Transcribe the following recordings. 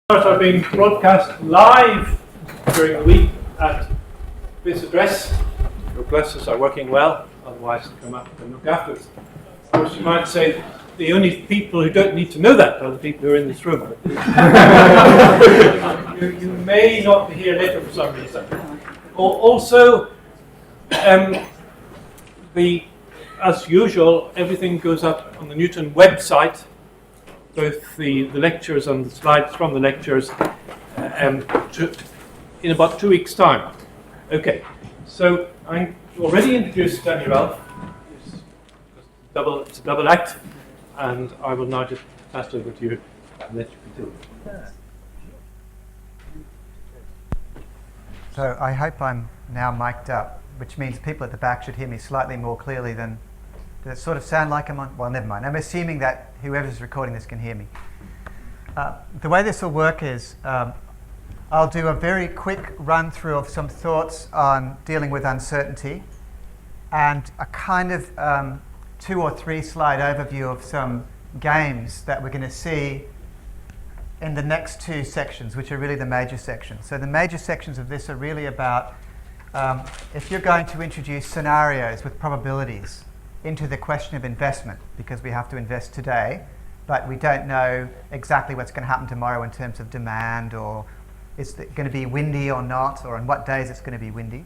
Are being broadcast live during the week at this address. Your glasses are working well, otherwise come up and look afterwards. Of course, you might say the only people who don't need to know that are the people who are in this room. you may not be here later for some reason. Also, as usual, everything goes up on the Newton website. Both the lectures and the slides from the lectures in about 2 weeks' time. Okay, so I already introduced Danny Ralph. It's a double act, and I will now just pass it over to you and let you continue. So I hope I'm now mic'd up, which means people at the back should hear me slightly more clearly than. Does it sort of sound like I'm on? Well, never mind. I'm assuming that whoever's recording this can hear me. The way this will work is I'll do a very quick run through of some thoughts on dealing with uncertainty and a kind of 2 or 3 slide overview of some games that we're going to see in the next 2 sections, which are really the major sections. So the major sections of this are really about if you're going to introduce scenarios with probabilities into the question of investment, because we have to invest today, but we don't know exactly what's going to happen tomorrow in terms of demand, or is it going to be windy or not, or on what days it's going to be windy.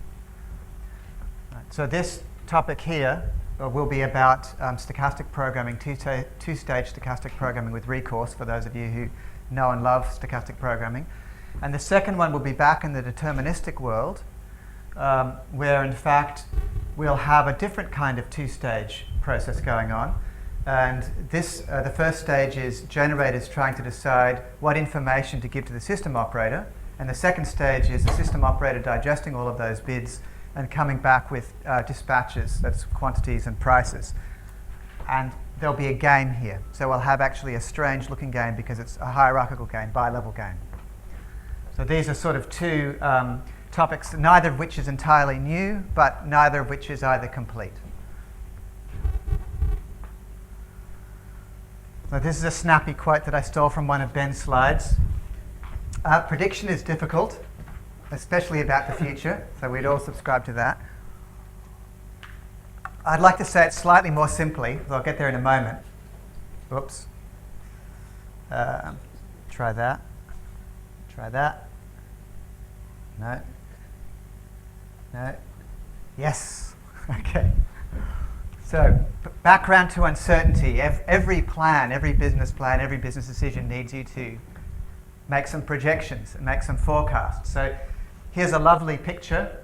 Right, so this topic here will be about stochastic programming, two-stage stochastic programming with recourse, for those of you who know and love stochastic programming. And the second one will be back in the deterministic world, where in fact we'll have a different kind of 2-stage process going on. And this, the first stage is generators trying to decide what information to give to the system operator. And the second stage is the system operator digesting all of those bids and coming back with dispatches, that's quantities and prices. And there'll be a game here. So we'll have actually a strange looking game because it's a hierarchical game, bi-level game. So these are sort of 2 topics, neither of which is entirely new, but neither of which is either complete. So this is a snappy quote that I stole from one of Ben's slides. Prediction is difficult, especially about the future, so we'd all subscribe to that. I'd like to say it slightly more simply, but I'll get there in a moment. Whoops. Try that. Try that. No. No. Yes. Okay. So, background to uncertainty. Every plan, every business plan, every business decision needs you to make some projections and make some forecasts. So, here's a lovely picture.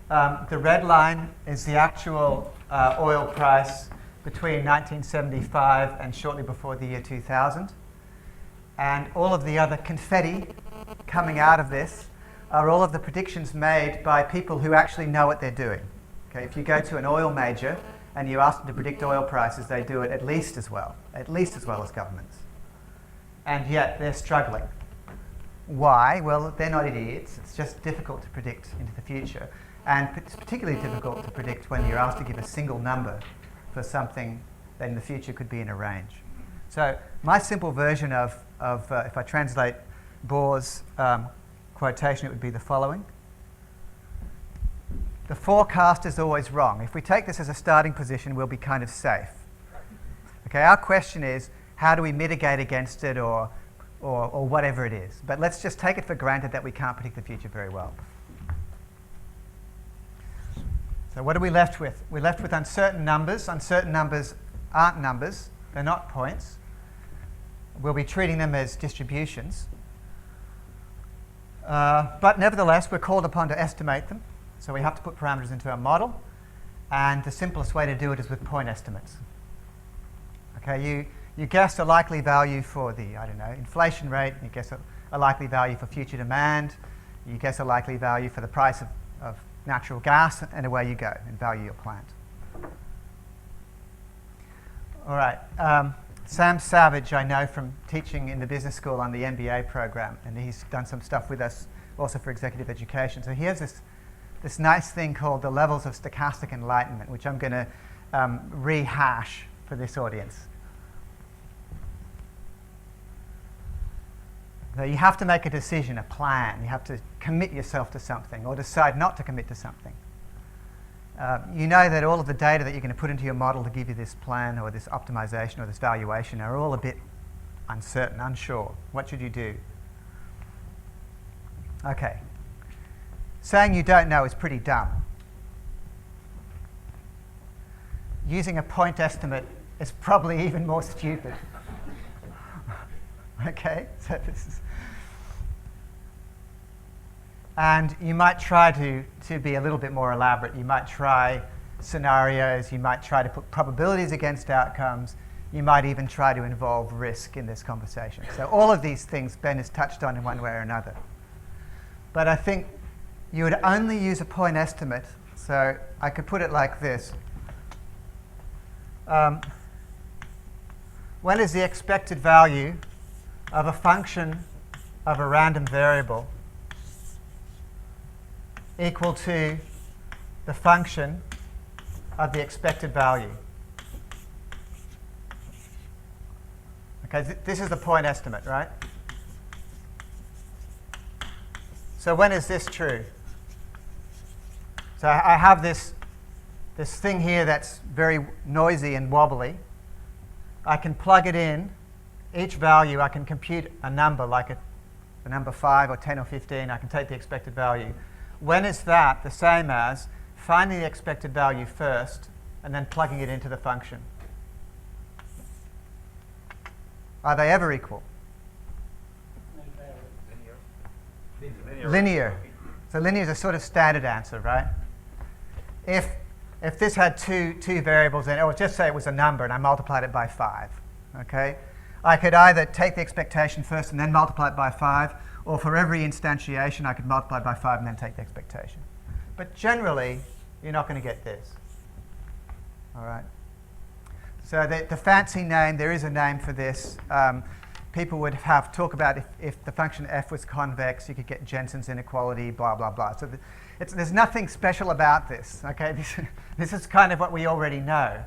The red line is the actual oil price between 1975 and shortly before the year 2000. And all of the other confetti coming out of this are all of the predictions made by people who actually know what they're doing. Okay, if you go to an oil major and you ask them to predict oil prices, they do it at least as well as governments. And yet they're struggling. Why? Well, they're not idiots. It's just difficult to predict into the future. And it's particularly difficult to predict when you're asked to give a single number for something that in the future could be in a range. So my simple version of if I translate Bohr's quotation, it would be the following. The forecast is always wrong. If we take this as a starting position, we'll be kind of safe. Okay, our question is, how do we mitigate against it or whatever it is? But let's just take it for granted that we can't predict the future very well. So what are we left with? We're left with uncertain numbers. Uncertain numbers aren't numbers. They're not points. We'll be treating them as distributions. But nevertheless, we're called upon to estimate them. So we have to put parameters into our model. And the simplest way to do it is with point estimates. Okay, you guess a likely value for the, inflation rate. You guess a likely value for future demand. You guess a likely value for the price of natural gas, and away you go and value your plant. All right. Sam Savage, I know from teaching in the business school on the MBA program, and he's done some stuff with us also for executive education. So he has this nice thing called the levels of stochastic enlightenment, which I'm going to rehash for this audience. So you have to make a decision, a plan. You have to commit yourself to something or decide not to commit to something. You know that all of the data that you're going to put into your model to give you this plan or this optimization or this valuation are all a bit uncertain, unsure. What should you do? Okay. Saying you don't know is pretty dumb. Using a point estimate is probably even more stupid. Okay, so this is... And you might try to be a little bit more elaborate. You might try scenarios. You might try to put probabilities against outcomes. You might even try to involve risk in this conversation. So all of these things Ben has touched on in one way or another. But I think you would only use a point estimate. So I could put it like this. When is the expected value of a function of a random variable equal to the function of the expected value? Okay, this is the point estimate, right? So when is this true? So I have this thing here that's very noisy and wobbly. I can plug it in. Each value, I can compute a number like the number 5 or 10 or 15. I can take the expected value. When is that the same as finding the expected value first and then plugging it into the function? Are they ever equal? Linear. So linear is a sort of standard answer, right? If this had two variables in it, or just say it was a number and I multiplied it by 5, okay? I could either take the expectation first and then multiply it by 5, or for every instantiation I could multiply by 5 and then take the expectation. But generally, you're not going to get this. All right? So the fancy name, there is a name for this. People would talk about if the function f was convex, you could get Jensen's inequality, blah, blah, blah. So there's nothing special about this. Okay? This is kind of what we already know.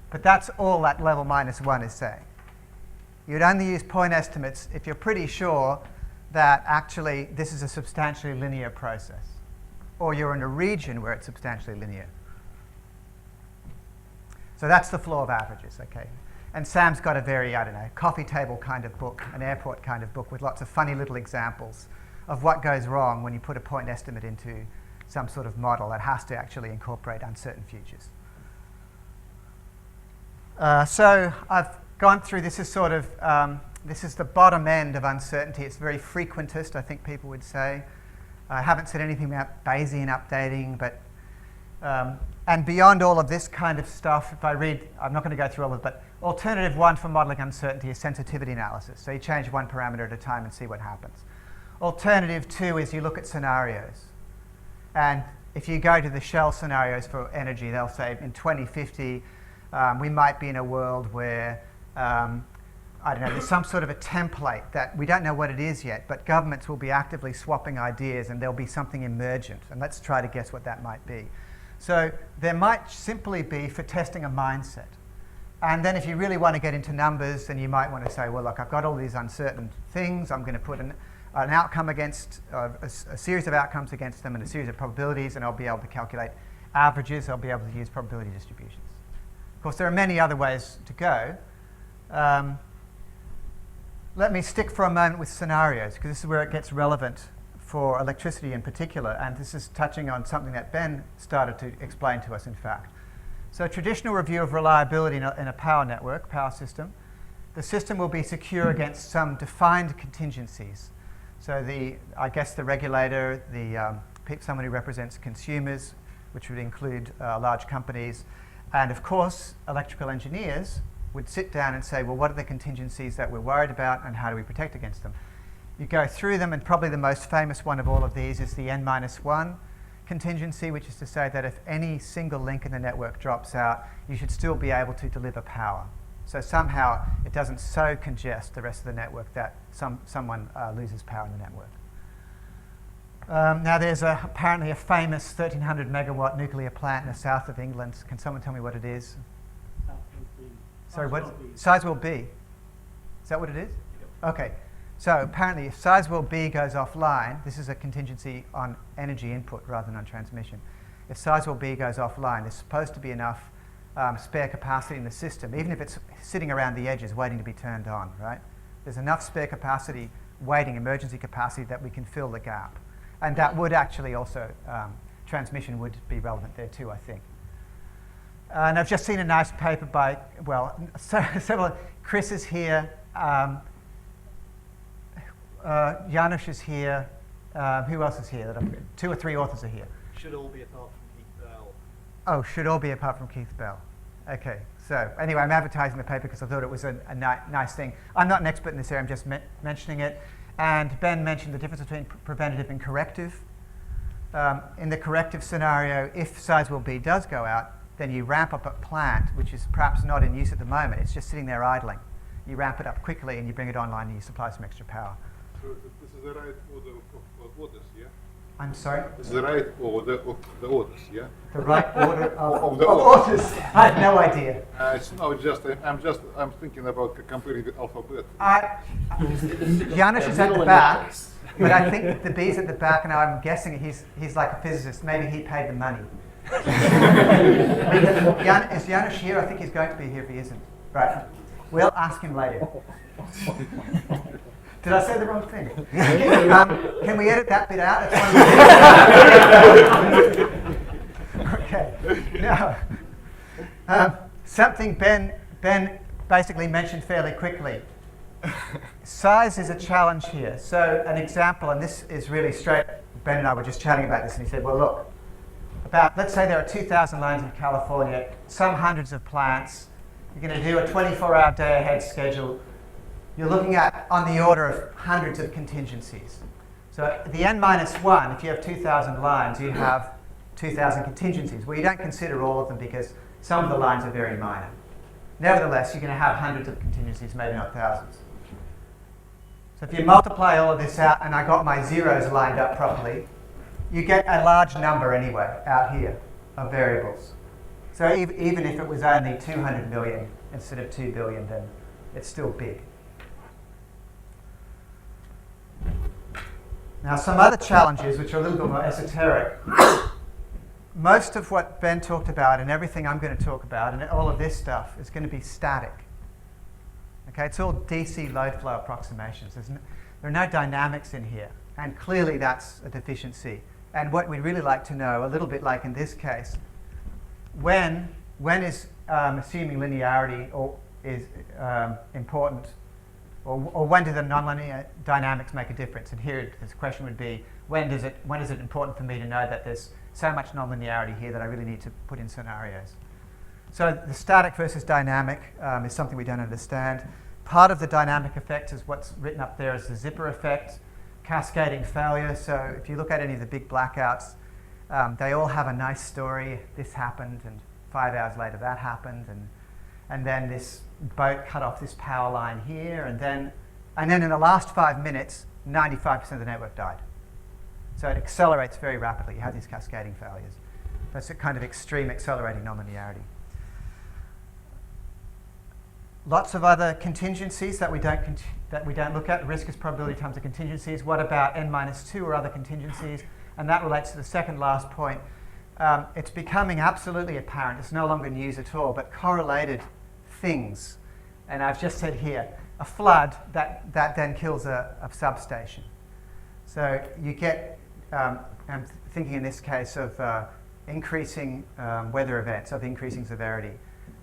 But that's all that level -1 is saying. You'd only use point estimates if you're pretty sure that actually this is a substantially linear process, or you're in a region where it's substantially linear. So that's the flaw of averages, okay? And Sam's got a very, I don't know, coffee table kind of book, an airport kind of book with lots of funny little examples of what goes wrong when you put a point estimate into some sort of model that has to actually incorporate uncertain futures. So I've gone through, this is sort of, this is the bottom end of uncertainty. It's very frequentist, I think people would say. I haven't said anything about Bayesian updating, but and beyond all of this kind of stuff, if I read, I'm not going to go through all of it, but alternative 1 for modeling uncertainty is sensitivity analysis. So you change one parameter at a time and see what happens. Alternative 2 is you look at scenarios. And if you go to the Shell scenarios for energy, they'll say in 2050, we might be in a world where I don't know, there's some sort of a template that we don't know what it is yet, but governments will be actively swapping ideas and there'll be something emergent. And let's try to guess what that might be. So there might simply be for testing a mindset. And then if you really want to get into numbers, then you might want to say, well, look, I've got all these uncertain things. I'm going to put an outcome against, a series of outcomes against them and a series of probabilities, and I'll be able to calculate averages. I'll be able to use probability distributions. Of course, there are many other ways to go. Let me stick for a moment with scenarios, because this is where it gets relevant for electricity in particular, and this is touching on something that Ben started to explain to us, in fact. So a traditional review of reliability in a power network, power system, the system will be secure against some defined contingencies. So I guess the regulator, someone who represents consumers, which would include large companies, and of course, electrical engineers would sit down and say, well, what are the contingencies that we're worried about and how do we protect against them? You go through them, and probably the most famous one of all of these is the n-1 contingency, which is to say that if any single link in the network drops out, you should still be able to deliver power. So somehow it doesn't so congest the rest of the network that someone loses power in the network. Now there's apparently a famous 1,300 megawatt nuclear plant in the south of England. Can someone tell me what it is? Sorry, what? Sizewell B. Is that what it is? Yep. Okay. So apparently if sizewell B goes offline, this is a contingency on energy input rather than on transmission. If sizewell B goes offline, there's supposed to be enough spare capacity in the system, even if it's sitting around the edges waiting to be turned on, right? There's enough spare capacity waiting, emergency capacity, that we can fill the gap. And that would actually also, transmission would be relevant there too, I think. And I've just seen a nice paper by, well, several, Chris is here, Janusz is here, who else is here? Two or three authors are here. Should all be apart from Keith Bell. Oh, should all be apart from Keith Bell. Okay, so anyway, I'm advertising the paper because I thought it was a nice thing. I'm not an expert in this area, I'm just mentioning it. And Ben mentioned the difference between preventative and corrective. In the corrective scenario, if sizewell B does go out, then you ramp up a plant, which is perhaps not in use at the moment. It's just sitting there idling. You ramp it up quickly and you bring it online and you supply some extra power. So this is the right order of orders, yeah? I'm sorry? This is the right order of the orders, yeah? The right order of the orders. I have no idea. It's no, I'm thinking about comparing the alphabet. Janusz is at the back, but I think the B's at the back, and I'm guessing he's like a physicist. Maybe he paid the money. Is Janusz here? I think he's going to be here if he isn't. Right. We'll ask him later. Did I say the wrong thing? Can we edit that bit out? Okay. Now, something Ben basically mentioned fairly quickly. Size is a challenge here. So an example, and this is really straight, Ben and I were just chatting about this, and he said, well, look, let's say there are 2,000 lines in California, some hundreds of plants. You're going to do a 24-hour day ahead schedule. You're looking at on the order of hundreds of contingencies. So at the n-1, if you have 2,000 lines, you have 2,000 contingencies. Well, you don't consider all of them because some of the lines are very minor. Nevertheless, you're going to have hundreds of contingencies, maybe not thousands. So if you multiply all of this out, and I got my zeros lined up properly, you get a large number anyway out here of variables. So even if it was only 200 million instead of 2 billion, then it's still big. Now, some other challenges, which are a little bit more esoteric. Most of what Ben talked about and everything I'm going to talk about and all of this stuff is going to be static. Okay, it's all DC load flow approximations. There are no dynamics in here, and clearly that's a deficiency. And what we'd really like to know, a little bit like in this case, when is assuming linearity is important, or when do the nonlinear dynamics make a difference? And here this question would be, when is it important for me to know that there's so much nonlinearity here that I really need to put in scenarios? So the static versus dynamic is something we don't understand. Part of the dynamic effect is what's written up there as the zipper effect, cascading failure. So if you look at any of the big blackouts, they all have a nice story. This happened, and 5 hours later that happened, and then this boat cut off this power line here, and then in the last 5 minutes, 95% of the network died. So it accelerates very rapidly. You have these cascading failures. That's a kind of extreme accelerating nonlinearity. Lots of other contingencies that we don't look at. Risk is probability times the contingencies. What about n-2 or other contingencies? And that relates to the second last point. It's becoming absolutely apparent. It's no longer news at all, but correlated things. And I've just said here, a flood that then kills a substation. So you get, I'm thinking in this case of increasing weather events, of increasing severity.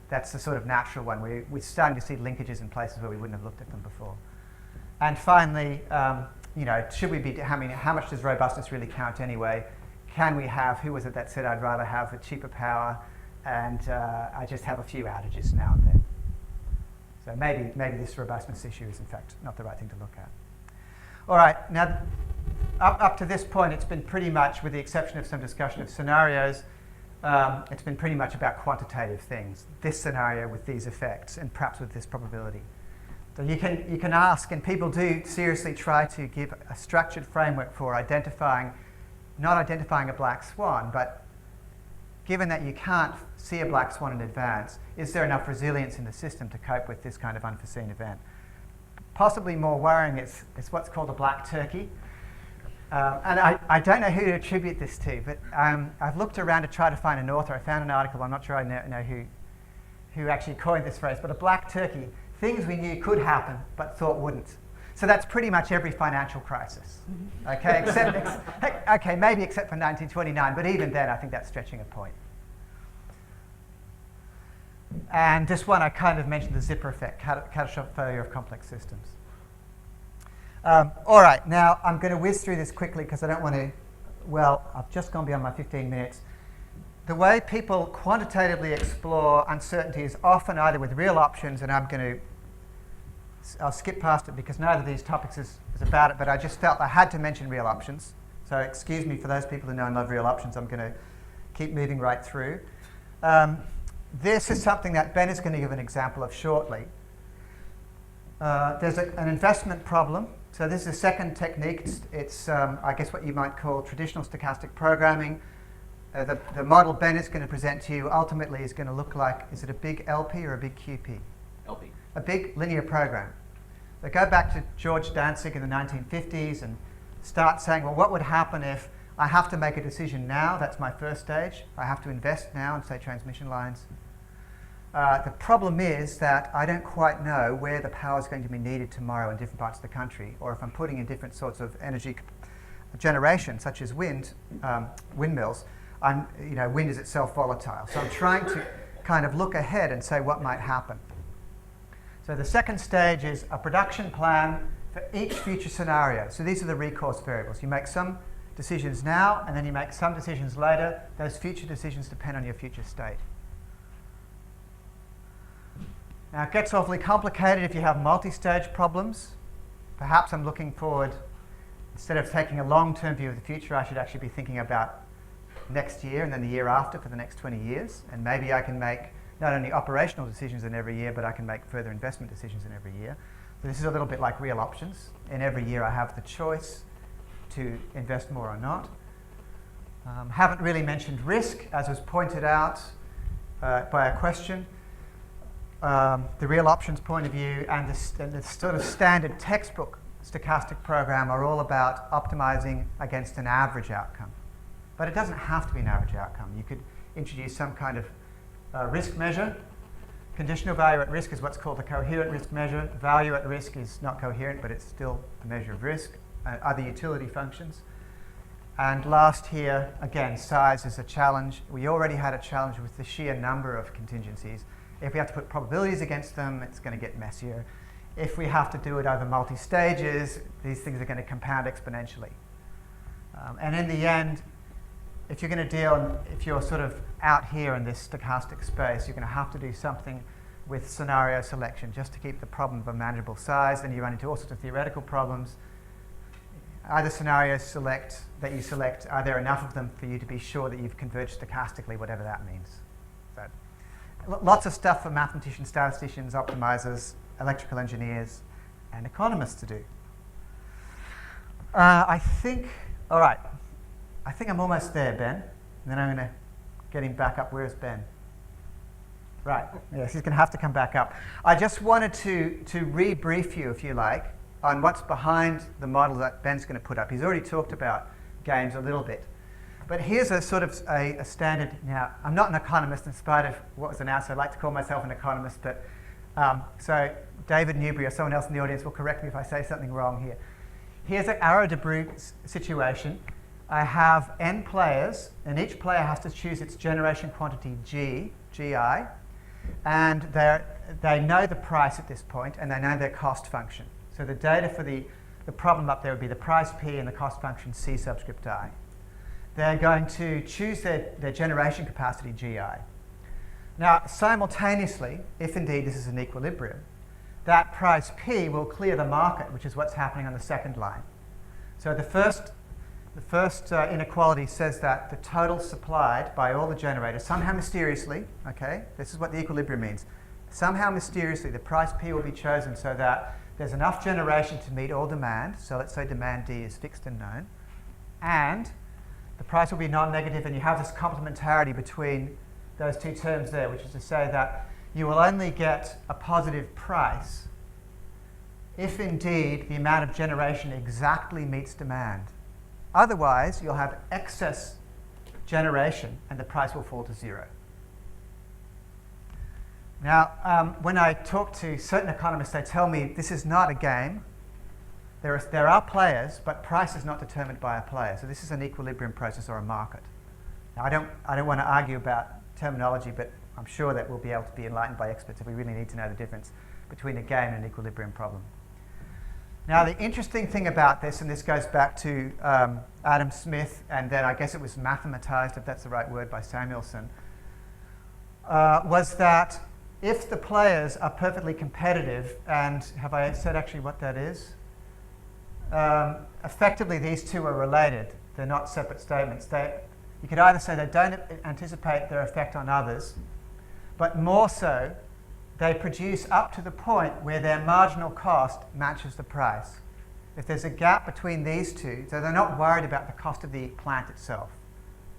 That's the sort of natural one. We're starting to see linkages in places where we wouldn't have looked at them before. And finally, should we be, how much does robustness really count anyway? Can we have, who was it that said I'd rather have a cheaper power and I just have a few outages now and then? So maybe this robustness issue is in fact not the right thing to look at. All right, now up to this point it's been pretty much, with the exception of some discussion of scenarios, it's been pretty much about quantitative things. This scenario with these effects and perhaps with this probability. So you can ask, and people do seriously try to give a structured framework for not identifying a black swan, but given that you can't see a black swan in advance, is there enough resilience in the system to cope with this kind of unforeseen event? possibly more worrying is what's called a black turkey. And I don't know who to attribute this to, but I've looked around to try to find an author. I found an article, I'm not sure I know who actually coined this phrase, but a black turkey, things we knew could happen but thought wouldn't. So that's pretty much every financial crisis, okay? Maybe except for 1929, but even then I think that's stretching a point. And this one I kind of mentioned, the zipper effect, catastrophic failure of complex systems. All right, now I'm going to whiz through this quickly because I don't want to, I've just gone beyond my 15 minutes. The way people quantitatively explore uncertainty is often either with real options, and I'll skip past it because neither of these topics is about it, but I just felt I had to mention real options. So excuse me for those people who know and love real options. I'm going to keep moving right through. This is something that Ben is going to give an example of shortly. There's an investment problem. So this is a second technique. It's I guess what you might call traditional stochastic programming. The model Ben is going to present to you ultimately is going to look like, is it a big LP or a big QP? LP. A big linear program. So go back to George Dantzig in the 1950s and start saying, well, what would happen if I have to make a decision now? That's my first stage. I have to invest now in, say, transmission lines. The problem is that I don't quite know where the power is going to be needed tomorrow in different parts of the country, or if I'm putting in different sorts of energy generation, such as windmills. Wind is itself volatile. So I'm trying to kind of look ahead and say what might happen. So the second stage is a production plan for each future scenario. So these are the recourse variables. You make some decisions now, and then you make some decisions later. Those future decisions depend on your future state. Now it gets awfully complicated if you have multi-stage problems. Perhaps I'm looking forward, instead of taking a long-term view of the future, I should actually be thinking about next year and then the year after for the next 20 years. And maybe I can make not only operational decisions in every year, but I can make further investment decisions in every year. So this is a little bit like real options. In every year I have the choice to invest more or not. Haven't really mentioned risk, as was pointed out by a question. The real options point of view and the sort of standard textbook stochastic program are all about optimizing against an average outcome. But it doesn't have to be an average outcome. You could introduce some kind of risk measure. Conditional value at risk is what's called a coherent risk measure. Value at risk is not coherent, but it's still a measure of risk. Other utility functions. And last here, again, size is a challenge. We already had a challenge with the sheer number of contingencies. If we have to put probabilities against them, it's going to get messier. If we have to do it over multi-stages, these things are going to compound exponentially. And in the end, if you're going to if you're sort of out here in this stochastic space, you're going to have to do something with scenario selection just to keep the problem of a manageable size. Then you run into all sorts of theoretical problems. Are the scenarios that you select, are there enough of them for you to be sure that you've converged stochastically, whatever that means? So, lots of stuff for mathematicians, statisticians, optimizers, electrical engineers, and economists to do. I think I'm almost there, Ben. And then I'm going to get him back up. Where's Ben? Right. Yes, he's going to have to come back up. I just wanted to rebrief you, if you like, on what's behind the model that Ben's going to put up. He's already talked about games a little bit. But here's a sort of a standard. Now, I'm not an economist in spite of what was announced. I'd like to call myself an economist, but so David Newbury or someone else in the audience will correct me if I say something wrong here. Here's an Arrow-Debreu situation. I have n players, and each player has to choose its generation quantity Gi, and they know the price at this point, and they know their cost function. So the data for the problem up there would be the price P and the cost function C subscript I. They're going to choose their generation capacity Gi. Now, simultaneously, if indeed this is an equilibrium, that price P will clear the market, which is what's happening on the second line. So the first inequality says that the total supplied by all the generators, somehow mysteriously, okay, this is what the equilibrium means, somehow mysteriously the price P will be chosen so that there's enough generation to meet all demand, so let's say demand D is fixed and known, and the price will be non-negative, and you have this complementarity between those two terms there, which is to say that you will only get a positive price if indeed the amount of generation exactly meets demand. Otherwise, you'll have excess generation and the price will fall to zero. Now, when I talk to certain economists, they tell me this is not a game. There are players, but price is not determined by a player. So this is an equilibrium process or a market. Now, I don't want to argue about terminology, but I'm sure that we'll be able to be enlightened by experts if we really need to know the difference between a game and an equilibrium problem. Now, the interesting thing about this, and this goes back to Adam Smith, and then I guess it was mathematized, if that's the right word, by Samuelson, was that if the players are perfectly competitive, and have I said actually what that is? Effectively, these two are related. They're not separate statements. You could either say they don't anticipate their effect on others, but more so, they produce up to the point where their marginal cost matches the price. If there's a gap between these two, so they're not worried about the cost of the plant itself.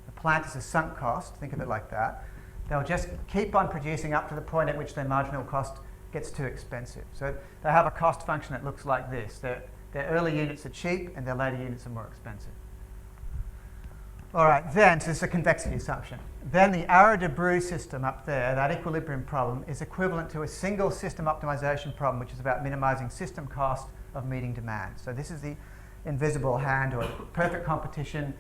The plant is a sunk cost, think of it like that. They'll just keep on producing up to the point at which their marginal cost gets too expensive. So they have a cost function that looks like this. Their early units are cheap and their later units are more expensive. All right, then, so this is a convexity assumption. Then the Arrow-Debreu system up there, that equilibrium problem, is equivalent to a single system optimization problem, which is about minimizing system cost of meeting demand. So this is the invisible hand or perfect competition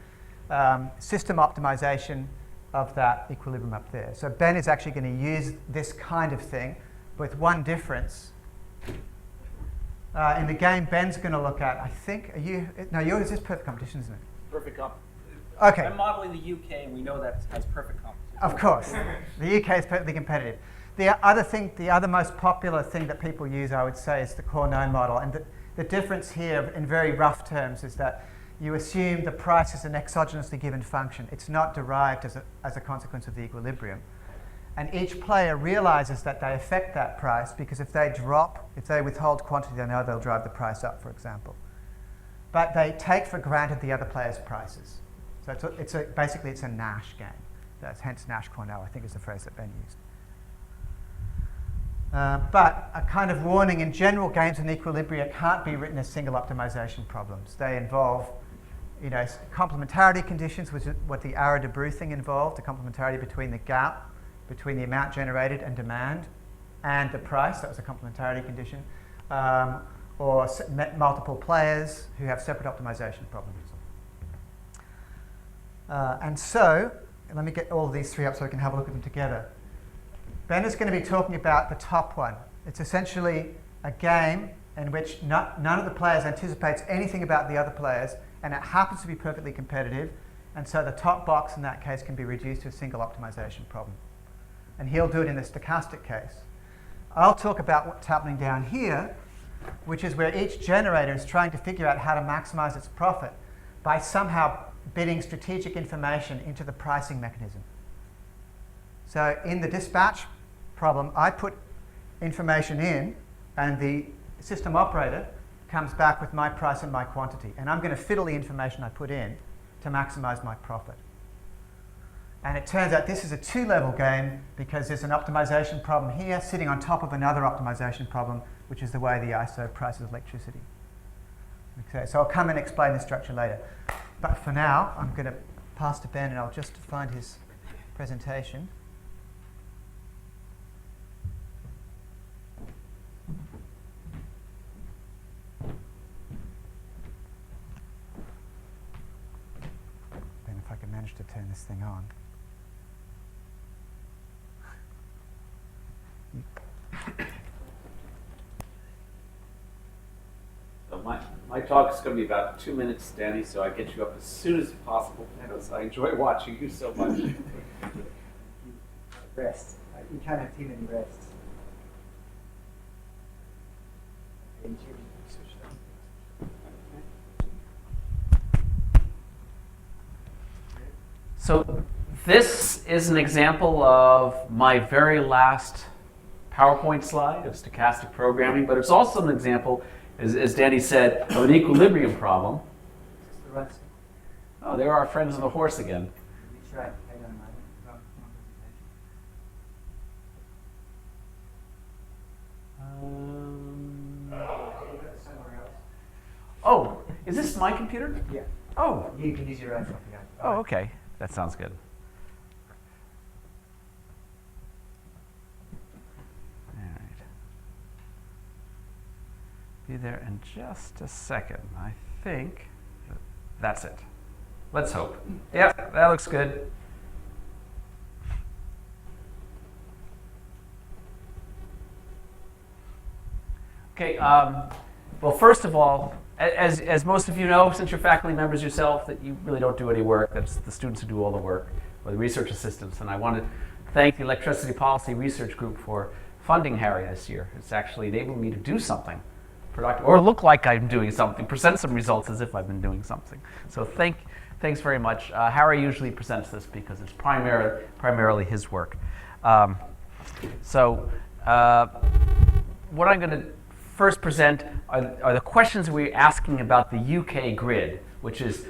system optimization of that equilibrium up there. So Ben is actually going to use this kind of thing with one difference. In the game, Ben's going to look at, I think, yours is perfect competition, isn't it? Perfect competition. Okay. I'm modeling the UK, and we know that has perfect competition. Of course. The UK is perfectly competitive. The other most popular thing that people use, I would say, is the core known model. And the difference here, in very rough terms, is that you assume the price is an exogenously given function. It's not derived as a consequence of the equilibrium. And each player realizes that they affect that price because if they withhold quantity, they know they'll drive the price up, for example. But they take for granted the other player's prices. So basically it's a Nash game. That's hence Nash-Cornell, I think is the phrase that Ben used. But a kind of warning, in general, games in equilibria can't be written as single optimization problems. They involve complementarity conditions, which is what the Arrow-Debreu thing involved, the complementarity between the gap, between the amount generated and demand, and the price, that was a complementarity condition, or multiple players who have separate optimization problems. And so, let me get all of these three up so we can have a look at them together. Ben is going to be talking about the top one. It's essentially a game in which none of the players anticipates anything about the other players, and it happens to be perfectly competitive, and so the top box in that case can be reduced to a single optimization problem. And he'll do it in the stochastic case. I'll talk about what's happening down here, which is where each generator is trying to figure out how to maximize its profit by somehow bidding strategic information into the pricing mechanism. So in the dispatch problem, I put information in, and the system operator comes back with my price and my quantity. And I'm going to fiddle the information I put in to maximize my profit. And it turns out this is a two-level game because there's an optimization problem here sitting on top of another optimization problem, which is the way the ISO prices electricity. Okay, so I'll come and explain the structure later. But for now, I'm going to pass to Ben, and I'll just find his presentation. Ben, if I can manage to turn this thing on. So my talk is going to be about 2 minutes, Danny, so I get you up as soon as possible because I enjoy watching you so much. Rest. You can't have too many rests. So this is an example of my very last PowerPoint slide of stochastic programming, but it's also an example, as Danny said, of an equilibrium problem. Oh, there are our friends on the horse again. Is this my computer? Yeah. Oh. You can use your own copy. Oh, okay. That sounds good. All right. Be there in just a second. I think that's it. Let's hope. Yep, that looks good. Okay, well, first of all, as most of you know, since you're faculty members yourself, that you really don't do any work. That's the students who do all the work, or the research assistants. And I want to thank the Electricity Policy Research Group for funding Harry this year. It's actually enabled me to do something productive, or look like I'm doing something, present some results as if I've been doing something. So thanks very much. Harry usually presents this because it's primarily his work. What I'm going to first present are the questions we're asking about the UK grid, which is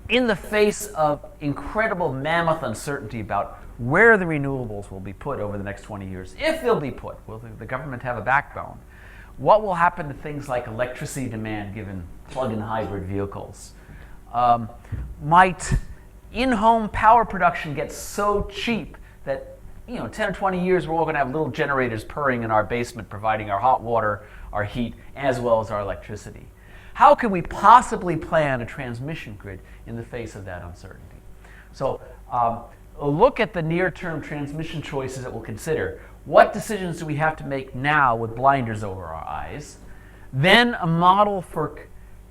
in the face of incredible mammoth uncertainty about where the renewables will be put over the next 20 years, if they'll be put. Will the government have a backbone? What will happen to things like electricity demand given plug-in hybrid vehicles? Might in-home power production get so cheap that 10 or 20 years we're all going to have little generators purring in our basement providing our hot water, our heat, as well as our electricity? How can we possibly plan a transmission grid in the face of that uncertainty? So look at the near-term transmission choices that we'll consider. What decisions do we have to make now with blinders over our eyes? Then a model for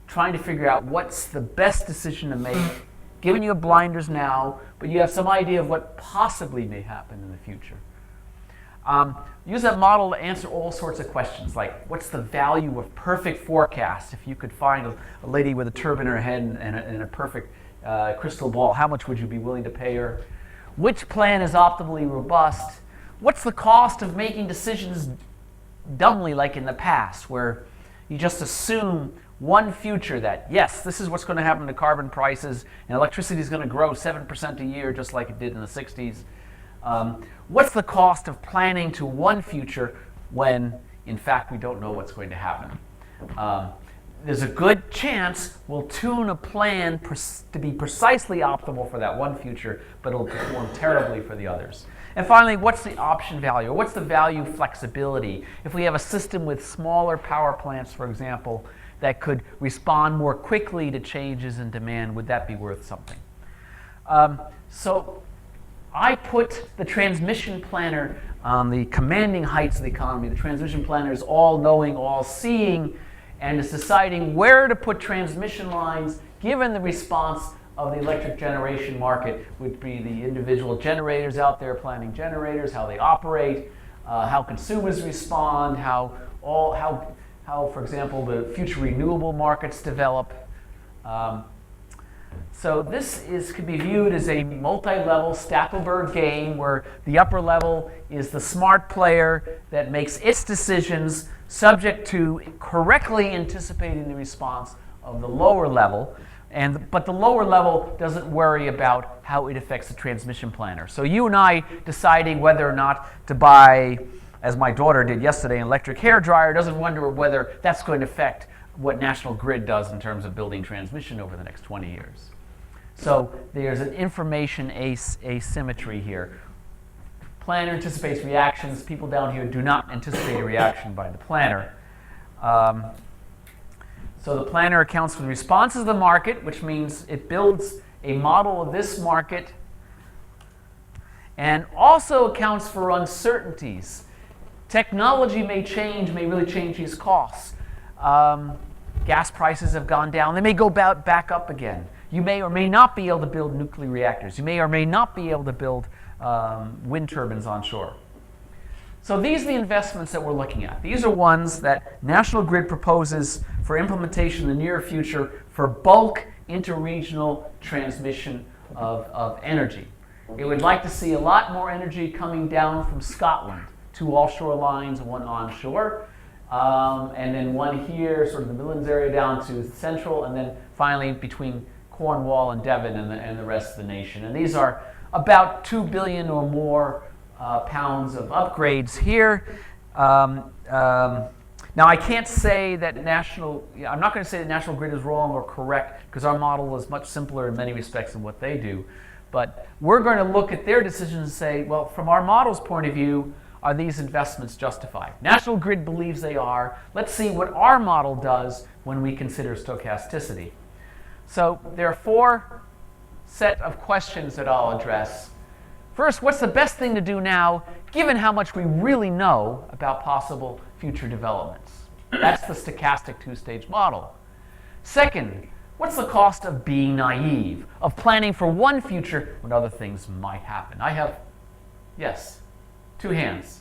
trying to figure out what's the best decision to make, given you have blinders now, but you have some idea of what possibly may happen in the future. Use that model to answer all sorts of questions, like what's the value of perfect forecast? If you could find a lady with a turban in her head and a perfect crystal ball, how much would you be willing to pay her? Which plan is optimally robust? What's the cost of making decisions dumbly like in the past, where you just assume one future that, yes, this is what's going to happen to carbon prices, and electricity is going to grow 7% a year just like it did in the 60s. What's the cost of planning to one future when, in fact, we don't know what's going to happen? There's a good chance we'll tune a plan to be precisely optimal for that one future, but it'll perform terribly for the others. And finally, what's the option value, or what's the value flexibility? If we have a system with smaller power plants, for example, that could respond more quickly to changes in demand, would that be worth something? So I put the transmission planner on the commanding heights of the economy. The transmission planner is all-knowing, all-seeing, and is deciding where to put transmission lines given the response of the electric generation market, would be the individual generators out there planning generators, how they operate, how consumers respond, how, for example, the future renewable markets develop. So this could be viewed as a multi-level Stackelberg game where the upper level is the smart player that makes its decisions subject to correctly anticipating the response of the lower level. But the lower level doesn't worry about how it affects the transmission planner. So you and I deciding whether or not to buy, as my daughter did yesterday, an electric hairdryer doesn't wonder whether that's going to affect what National Grid does in terms of building transmission over the next 20 years. So there's an information asymmetry here. Planner anticipates reactions. People down here do not anticipate a reaction by the planner. So the planner accounts for the responses of the market, which means it builds a model of this market, and also accounts for uncertainties. Technology may change, may really change these costs. Gas prices have gone down. They may go back up again. You may or may not be able to build nuclear reactors. You may or may not be able to build wind turbines onshore. So these are the investments that we're looking at. These are ones that National Grid proposes for implementation in the near future for bulk interregional transmission of energy. It would like to see a lot more energy coming down from Scotland, 2 offshore lines, 1 onshore, and then 1 here, sort of the Midlands area down to central, and then finally between Cornwall and Devon and the rest of the nation. And these are about 2 billion or more pounds of upgrades here. Now, I can't say that I'm not going to say that National Grid is wrong or correct, because our model is much simpler in many respects than what they do. But we're going to look at their decisions and say, well, from our model's point of view, are these investments justified? National Grid believes they are. Let's see what our model does when we consider stochasticity. So there are 4 set of questions that I'll address. First, what's the best thing to do now, given how much we really know about possible future developments? That's the stochastic 2-stage model. Second, what's the cost of being naive, of planning for one future when other things might happen? I have, yes, 2 hands.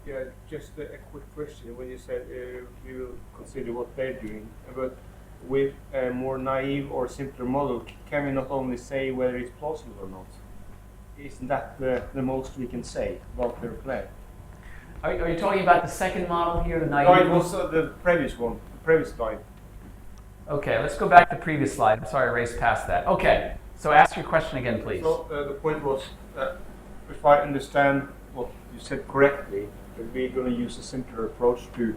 Yeah, just a quick question. When you said we will consider what they're doing, but with a more naive or simpler model, can we not only say whether it's plausible or not? Isn't that the most we can say about their plan? Are you talking about the second model here, the naive? No, it was the previous one, the previous slide. Okay, let's go back to the previous slide. I'm sorry I raced past that. Okay, so ask your question again, please. So the point was, if I understand what you said correctly, that we're going to use a simpler approach to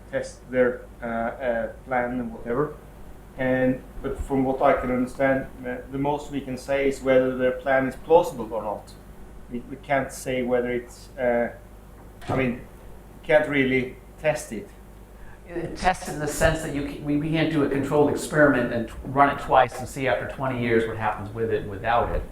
test their plan and whatever. But from what I can understand, the most we can say is whether their plan is plausible or not. We can't say whether it's, can't really test it. Test it in the sense that we can't do a controlled experiment and run it twice and see after 20 years what happens with it and without it.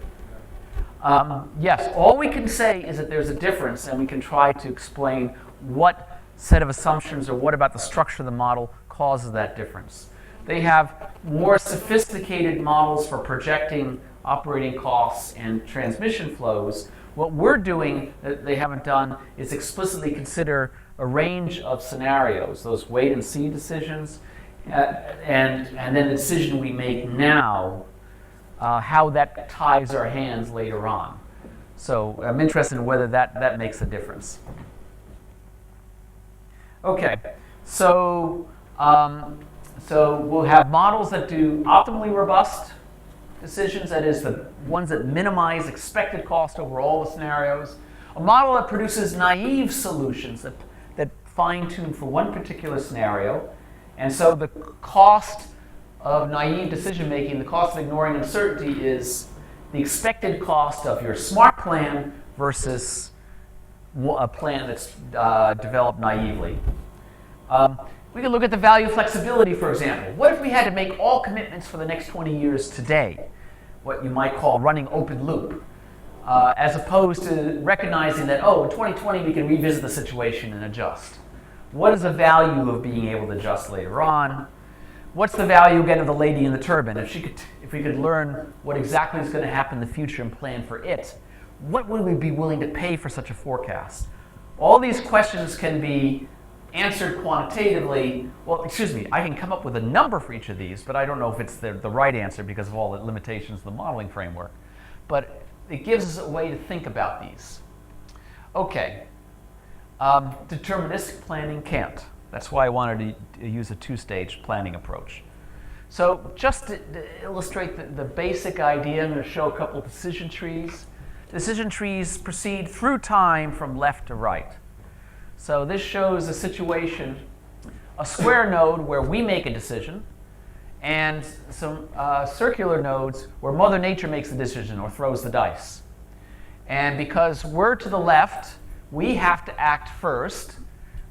Yes, all we can say is that there's a difference, and we can try to explain what set of assumptions or what about the structure of the model causes that difference. They have more sophisticated models for projecting operating costs and transmission flows. What we're doing that they haven't done is explicitly consider a range of scenarios, those wait and see decisions, and then the decision we make now, how that ties our hands later on. So I'm interested in whether that makes a difference. Okay, so we'll have models that do optimally robust decisions, that is, the ones that minimize expected cost over all the scenarios. A model that produces naive solutions that fine-tune for one particular scenario. And so the cost of naive decision-making, the cost of ignoring uncertainty, is the expected cost of your smart plan versus a plan that's developed naively. We could look at the value of flexibility, for example. What if we had to make all commitments for the next 20 years today, what you might call running open loop, as opposed to recognizing that, in 2020 we can revisit the situation and adjust? What is the value of being able to adjust later on? What's the value, again, of the lady in the turbine? If we could learn what exactly is going to happen in the future and plan for it, what would we be willing to pay for such a forecast? All these questions can be answered quantitatively. Well, excuse me, I can come up with a number for each of these, but I don't know if it's the right answer because of all the limitations of the modeling framework. But it gives us a way to think about these. Okay, deterministic planning can't. That's why I wanted to use a 2-stage planning approach. So just to illustrate the basic idea, I'm going to show a couple of decision trees. Decision trees proceed through time from left to right. So this shows a situation, a square node where we make a decision, and some circular nodes where Mother Nature makes the decision or throws the dice. And because we're to the left, we have to act first.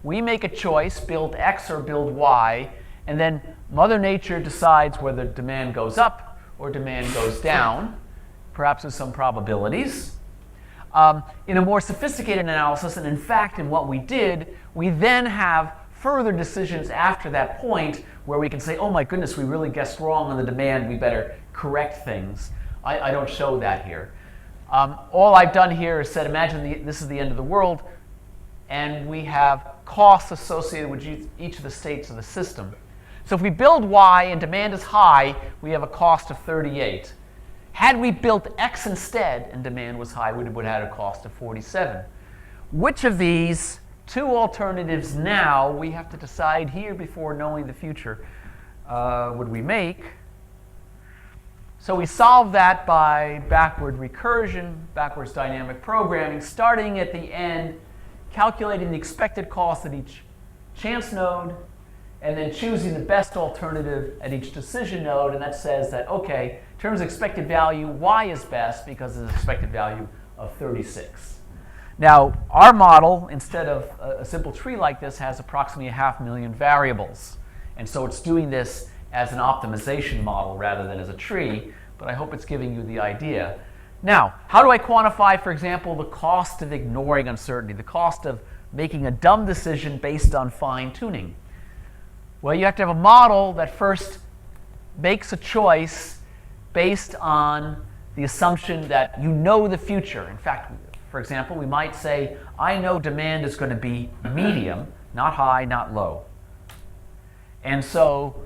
We make a choice, build X or build Y, and then Mother Nature decides whether demand goes up or demand goes down, perhaps with some probabilities. In a more sophisticated analysis, and in fact in what we did, we then have further decisions after that point where we can say, oh my goodness, we really guessed wrong on the demand, we better correct things. I don't show that here. All I've done here is said, imagine this is the end of the world, and we have costs associated with each of the states of the system. So if we build Y and demand is high, we have a cost of 38. Had we built X instead and demand was high, we would have had a cost of 47. Which of these 2 alternatives now, we have to decide here before knowing the future, would we make? So we solve that by backward recursion, backwards dynamic programming, starting at the end, calculating the expected cost at each chance node, and then choosing the best alternative at each decision node, and that says that, okay, in terms of expected value, y is best because it's an expected value of 36. Now, our model, instead of a simple tree like this, has approximately 500,000 variables. And so it's doing this as an optimization model rather than as a tree, but I hope it's giving you the idea. Now, how do I quantify, for example, the cost of ignoring uncertainty, the cost of making a dumb decision based on fine-tuning? Well, you have to have a model that first makes a choice based on the assumption that you know the future. In fact, for example, we might say, I know demand is going to be medium, not high, not low. And so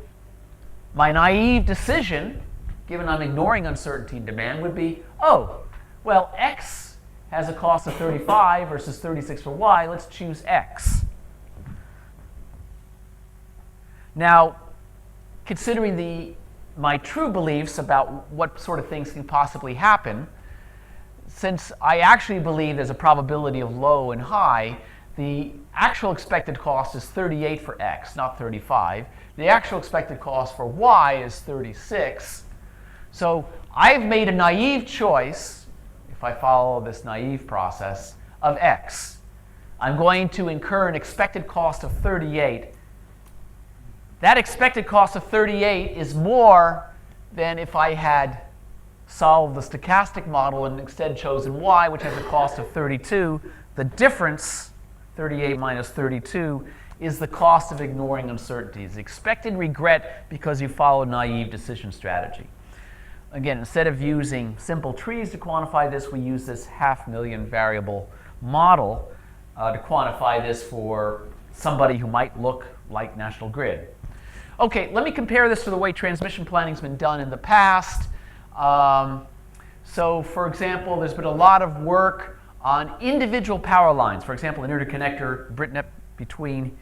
my naive decision, given I'm ignoring uncertainty in demand, would be, oh, well, X has a cost of 35 versus 36 for Y. Let's choose X. Now, considering my true beliefs about what sort of things can possibly happen, since I actually believe there's a probability of low and high, the actual expected cost is 38 for X, not 35. The actual expected cost for Y is 36. So I've made a naive choice, if I follow this naive process, of X. I'm going to incur an expected cost of 38. That expected cost of 38 is more than if I had solved the stochastic model and instead chosen Y, which has a cost of 32. The difference, 38 minus 32, is the cost of ignoring uncertainties. Expected regret because you followed naive decision strategy. Again, instead of using simple trees to quantify this, we use this 500,000 variable model to quantify this for somebody who might look like National Grid. Okay, let me compare this to the way transmission planning's been done in the past. So, for example, there's been a lot of work on individual power lines. For example, an interconnector BritNet between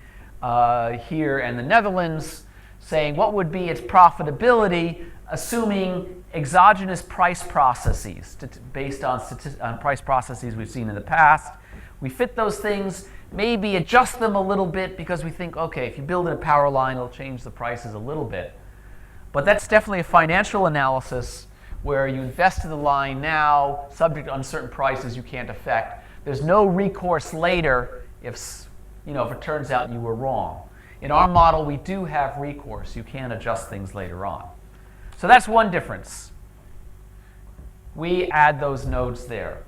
here and the Netherlands, saying what would be its profitability, assuming exogenous price processes based on price processes we've seen in the past. We fit those things, maybe adjust them a little bit because we think, okay, if you build in a power line, it'll change the prices a little bit. But that's definitely a financial analysis where you invest in the line now, subject to uncertain prices you can't affect. There's no recourse later if it turns out you were wrong. In our model, we do have recourse. You can adjust things later on. So that's one difference. We add those nodes there.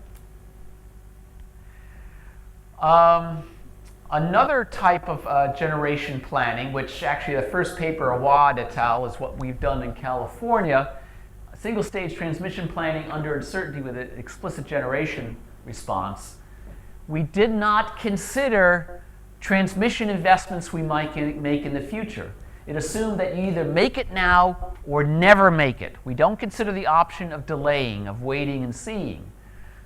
Another type of generation planning, which actually the first paper, Awad et al., is what we've done in California, single-stage transmission planning under uncertainty with an explicit generation response. We did not consider transmission investments we might make in the future. It assumed that you either make it now or never make it. We don't consider the option of delaying, of waiting and seeing.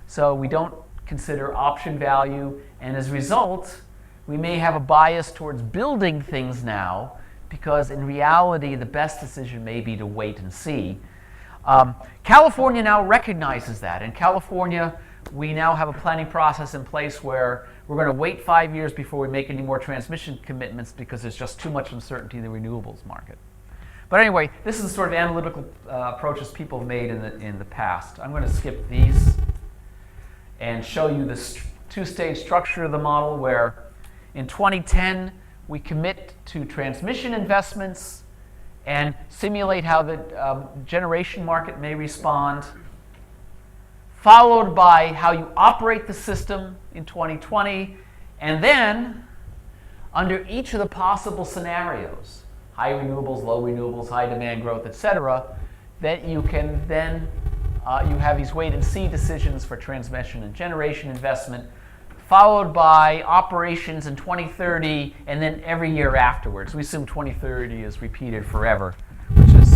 So we don't consider option value, and as a result, we may have a bias towards building things now because in reality, the best decision may be to wait and see. California now recognizes that. In California, we now have a planning process in place where we're going to wait 5 years before we make any more transmission commitments because there's just too much uncertainty in the renewables market. But anyway, this is the sort of analytical approaches people have made in the past. I'm going to skip these and show you the two-stage structure of the model where in 2010 we commit to transmission investments and simulate how the generation market may respond, followed by how you operate the system in 2020, and then under each of the possible scenarios, high renewables, low renewables, high demand growth, etc., that you can then, you have these wait and see decisions for transmission and generation investment, followed by operations in 2030 and then every year afterwards. We assume 2030 is repeated forever, which is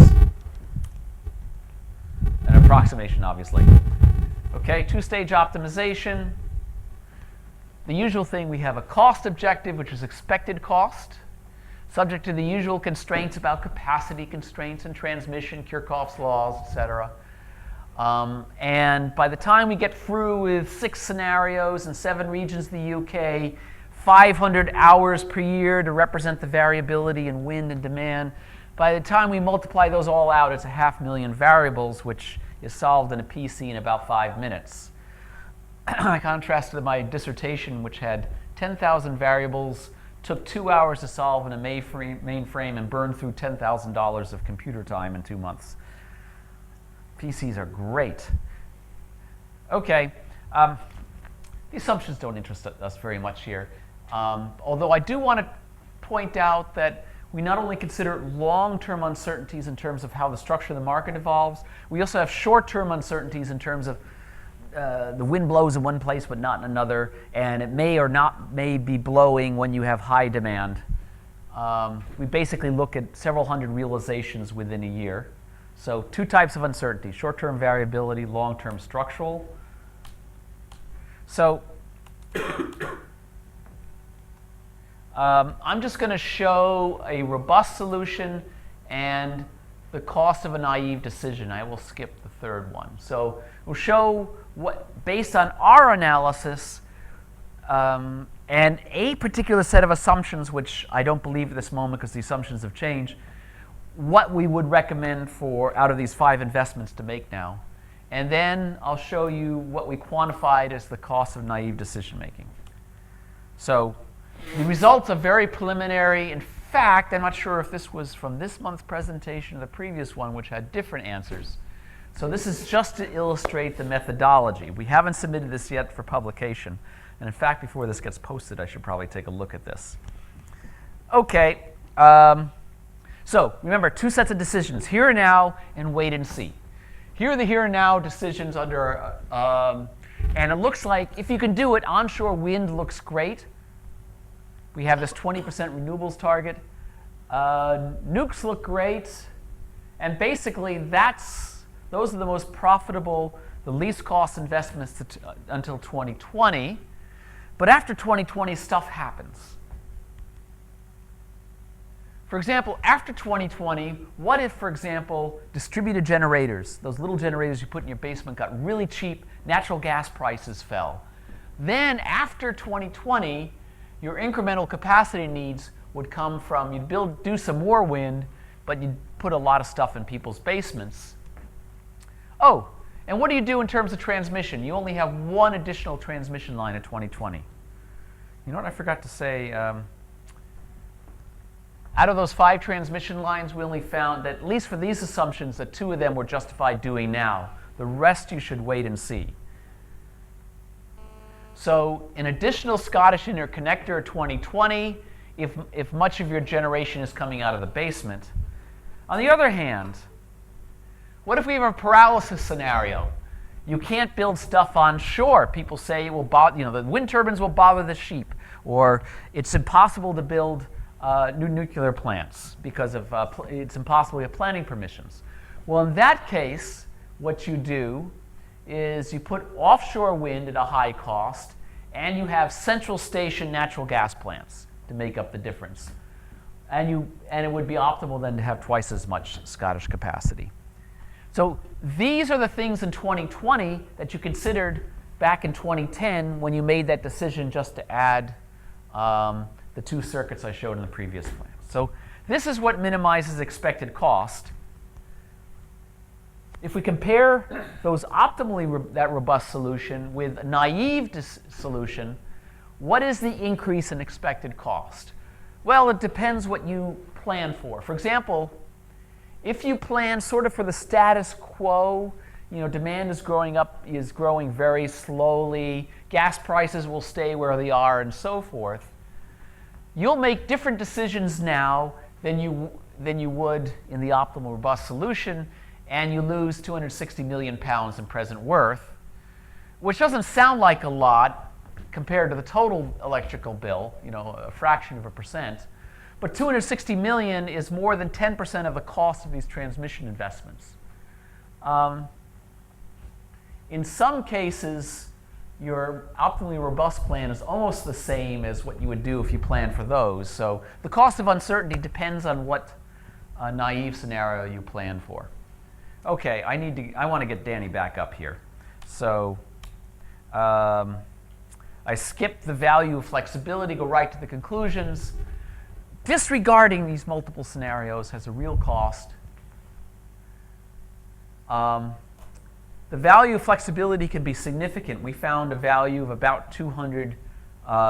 an approximation, obviously. Okay, two-stage optimization. The usual thing, we have a cost objective, which is expected cost, subject to the usual constraints about capacity constraints and transmission, Kirchhoff's laws, etc. And by the time we get through with 6 scenarios in 7 regions of the UK, 500 hours per year to represent the variability in wind and demand. By the time we multiply those all out, it's 500,000 variables, which is solved in a PC in about 5 minutes. I contrasted my dissertation, which had 10,000 variables, took 2 hours to solve in a mainframe, and burned through $10,000 of computer time in 2 months. PCs are great. Okay, the assumptions don't interest us very much here. Although I do want to point out that we not only consider long-term uncertainties in terms of how the structure of the market evolves, we also have short-term uncertainties in terms of the wind blows in one place but not in another, and it may be blowing when you have high demand. We basically look at several hundred realizations within a year. So 2 types of uncertainty: short-term variability, long-term structural. So I'm just going to show a robust solution and the cost of a naive decision. I will skip the third one. So we'll show what, based on our analysis and a particular set of assumptions, which I don't believe at this moment because the assumptions have changed, what we would recommend for out of these 5 investments to make now. And then I'll show you what we quantified as the cost of naive decision making. So the results are very preliminary. In fact, I'm not sure if this was from this month's presentation or the previous one, which had different answers. So this is just to illustrate the methodology. We haven't submitted this yet for publication. And in fact, before this gets posted, I should probably take a look at this. Okay. So remember, 2 sets of decisions, here and now and wait and see. Here are the here and now decisions under, and it looks like if you can do it, onshore wind looks great. We have this 20% renewables target. Nukes look great. And basically, those are the most profitable, the least cost investments until 2020. But after 2020, stuff happens. For example, after 2020, what if, for example, distributed generators, those little generators you put in your basement, got really cheap, natural gas prices fell? Then after 2020, your incremental capacity needs would come from, you'd do some more wind, but you'd put a lot of stuff in people's basements. Oh, and what do you do in terms of transmission? You only have 1 additional transmission line in 2020. You know what I forgot to say? Out of those 5 transmission lines, we only found that, at least for these assumptions, that 2 of them were justified doing now. The rest you should wait and see. So an additional Scottish interconnector 2020 if much of your generation is coming out of the basement. On the other hand, what if we have a paralysis scenario? You can't build stuff on shore. People say it will bother, the wind turbines will bother the sheep, or it's impossible to build new nuclear plants because of it's impossible to get planning permissions. Well, in that case, what you do is you put offshore wind at a high cost, and you have central station natural gas plants to make up the difference. And it would be optimal then to have twice as much Scottish capacity. So these are the things in 2020 that you considered back in 2010 when you made that decision just to add the 2 circuits I showed in the previous plan. So this is what minimizes expected cost. If we compare those optimally that robust solution with a naive solution, what is the increase in expected cost? Well, it depends what you plan for. For example, if you plan sort of for the status quo, demand is growing very slowly, gas prices will stay where they are, and so forth, you'll make different decisions now than you would in the optimal robust solution, and you lose 260 million pounds in present worth, which doesn't sound like a lot compared to the total electrical bill, a fraction of a percent. But 260 million is more than 10% of the cost of these transmission investments. In some cases, your optimally robust plan is almost the same as what you would do if you planned for those. So the cost of uncertainty depends on what naive scenario you plan for. Okay, I want to get Danny back up here. So I skip the value of flexibility, go right to the conclusions. Disregarding these multiple scenarios has a real cost. The value of flexibility can be significant. We found a value of about 200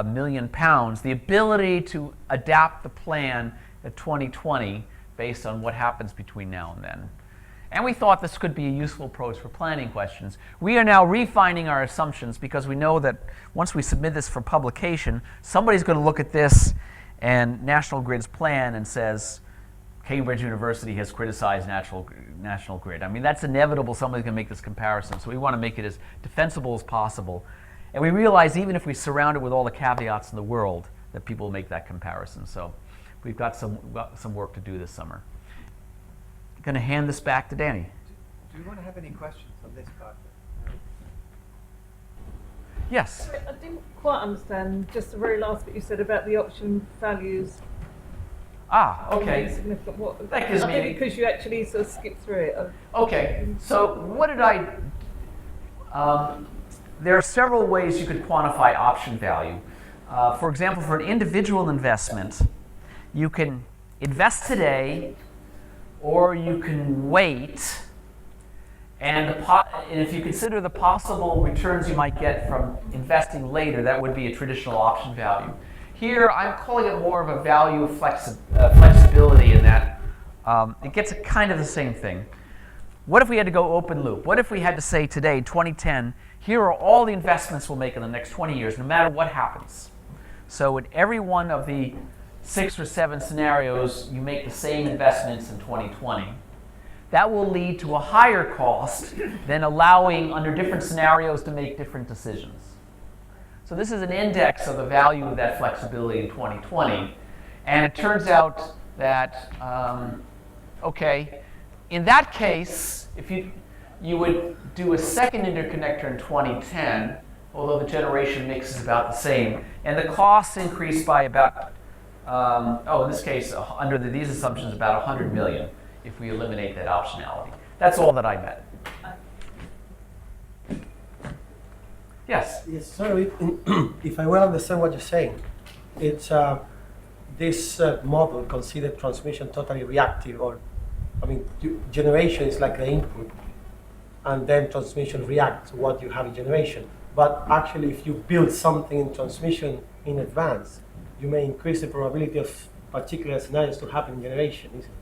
million pounds. The ability to adapt the plan at 2020 based on what happens between now and then. And we thought this could be a useful approach for planning questions. We are now refining our assumptions because we know that once we submit this for publication, somebody's going to look at this and National Grid's plan and says, Cambridge University has criticized National Grid. I mean, that's inevitable. Somebody's going to make this comparison. So we want to make it as defensible as possible. And we realize even if we surround it with all the caveats in the world, that people will make that comparison. So we've got some work to do this summer. I'm going to hand this back to Danny. Do you want to have any questions on this part? Yes. Sorry, I didn't quite understand just the very last bit you said about the option values. Ah, being okay. significant. What, That gives I me- think because you actually sort of skipped through it. Okay, so what did I... there are several ways you could quantify option value. For example, for an individual investment, you can invest today or you can wait, and if you consider the possible returns you might get from investing later, that would be a traditional option value. Here, I'm calling it more of a value of flexibility in that it gets kind of the same thing. What if we had to go open loop? What if we had to say today, 2010, here are all the investments we'll make in the next 20 years, no matter what happens. So in every one of the 6 or 7 scenarios, you make the same investments in 2020. That will lead to a higher cost than allowing, under different scenarios, to make different decisions. So this is an index of the value of that flexibility in 2020. And it turns out that, okay, in that case, if you would do a second interconnector in 2010, although the generation mix is about the same, and the costs increase by about, in this case, under these assumptions, about 100 million if we eliminate that optionality. That's all that I meant. Yes? Yes, sorry, if I well understand what you're saying, it's this model considered transmission totally reactive, or, I mean, generation is like the input, and then transmission reacts to what you have in generation. But actually, if you build something in transmission in advance, you may increase the probability of particular scenarios to happen in generation, isn't it?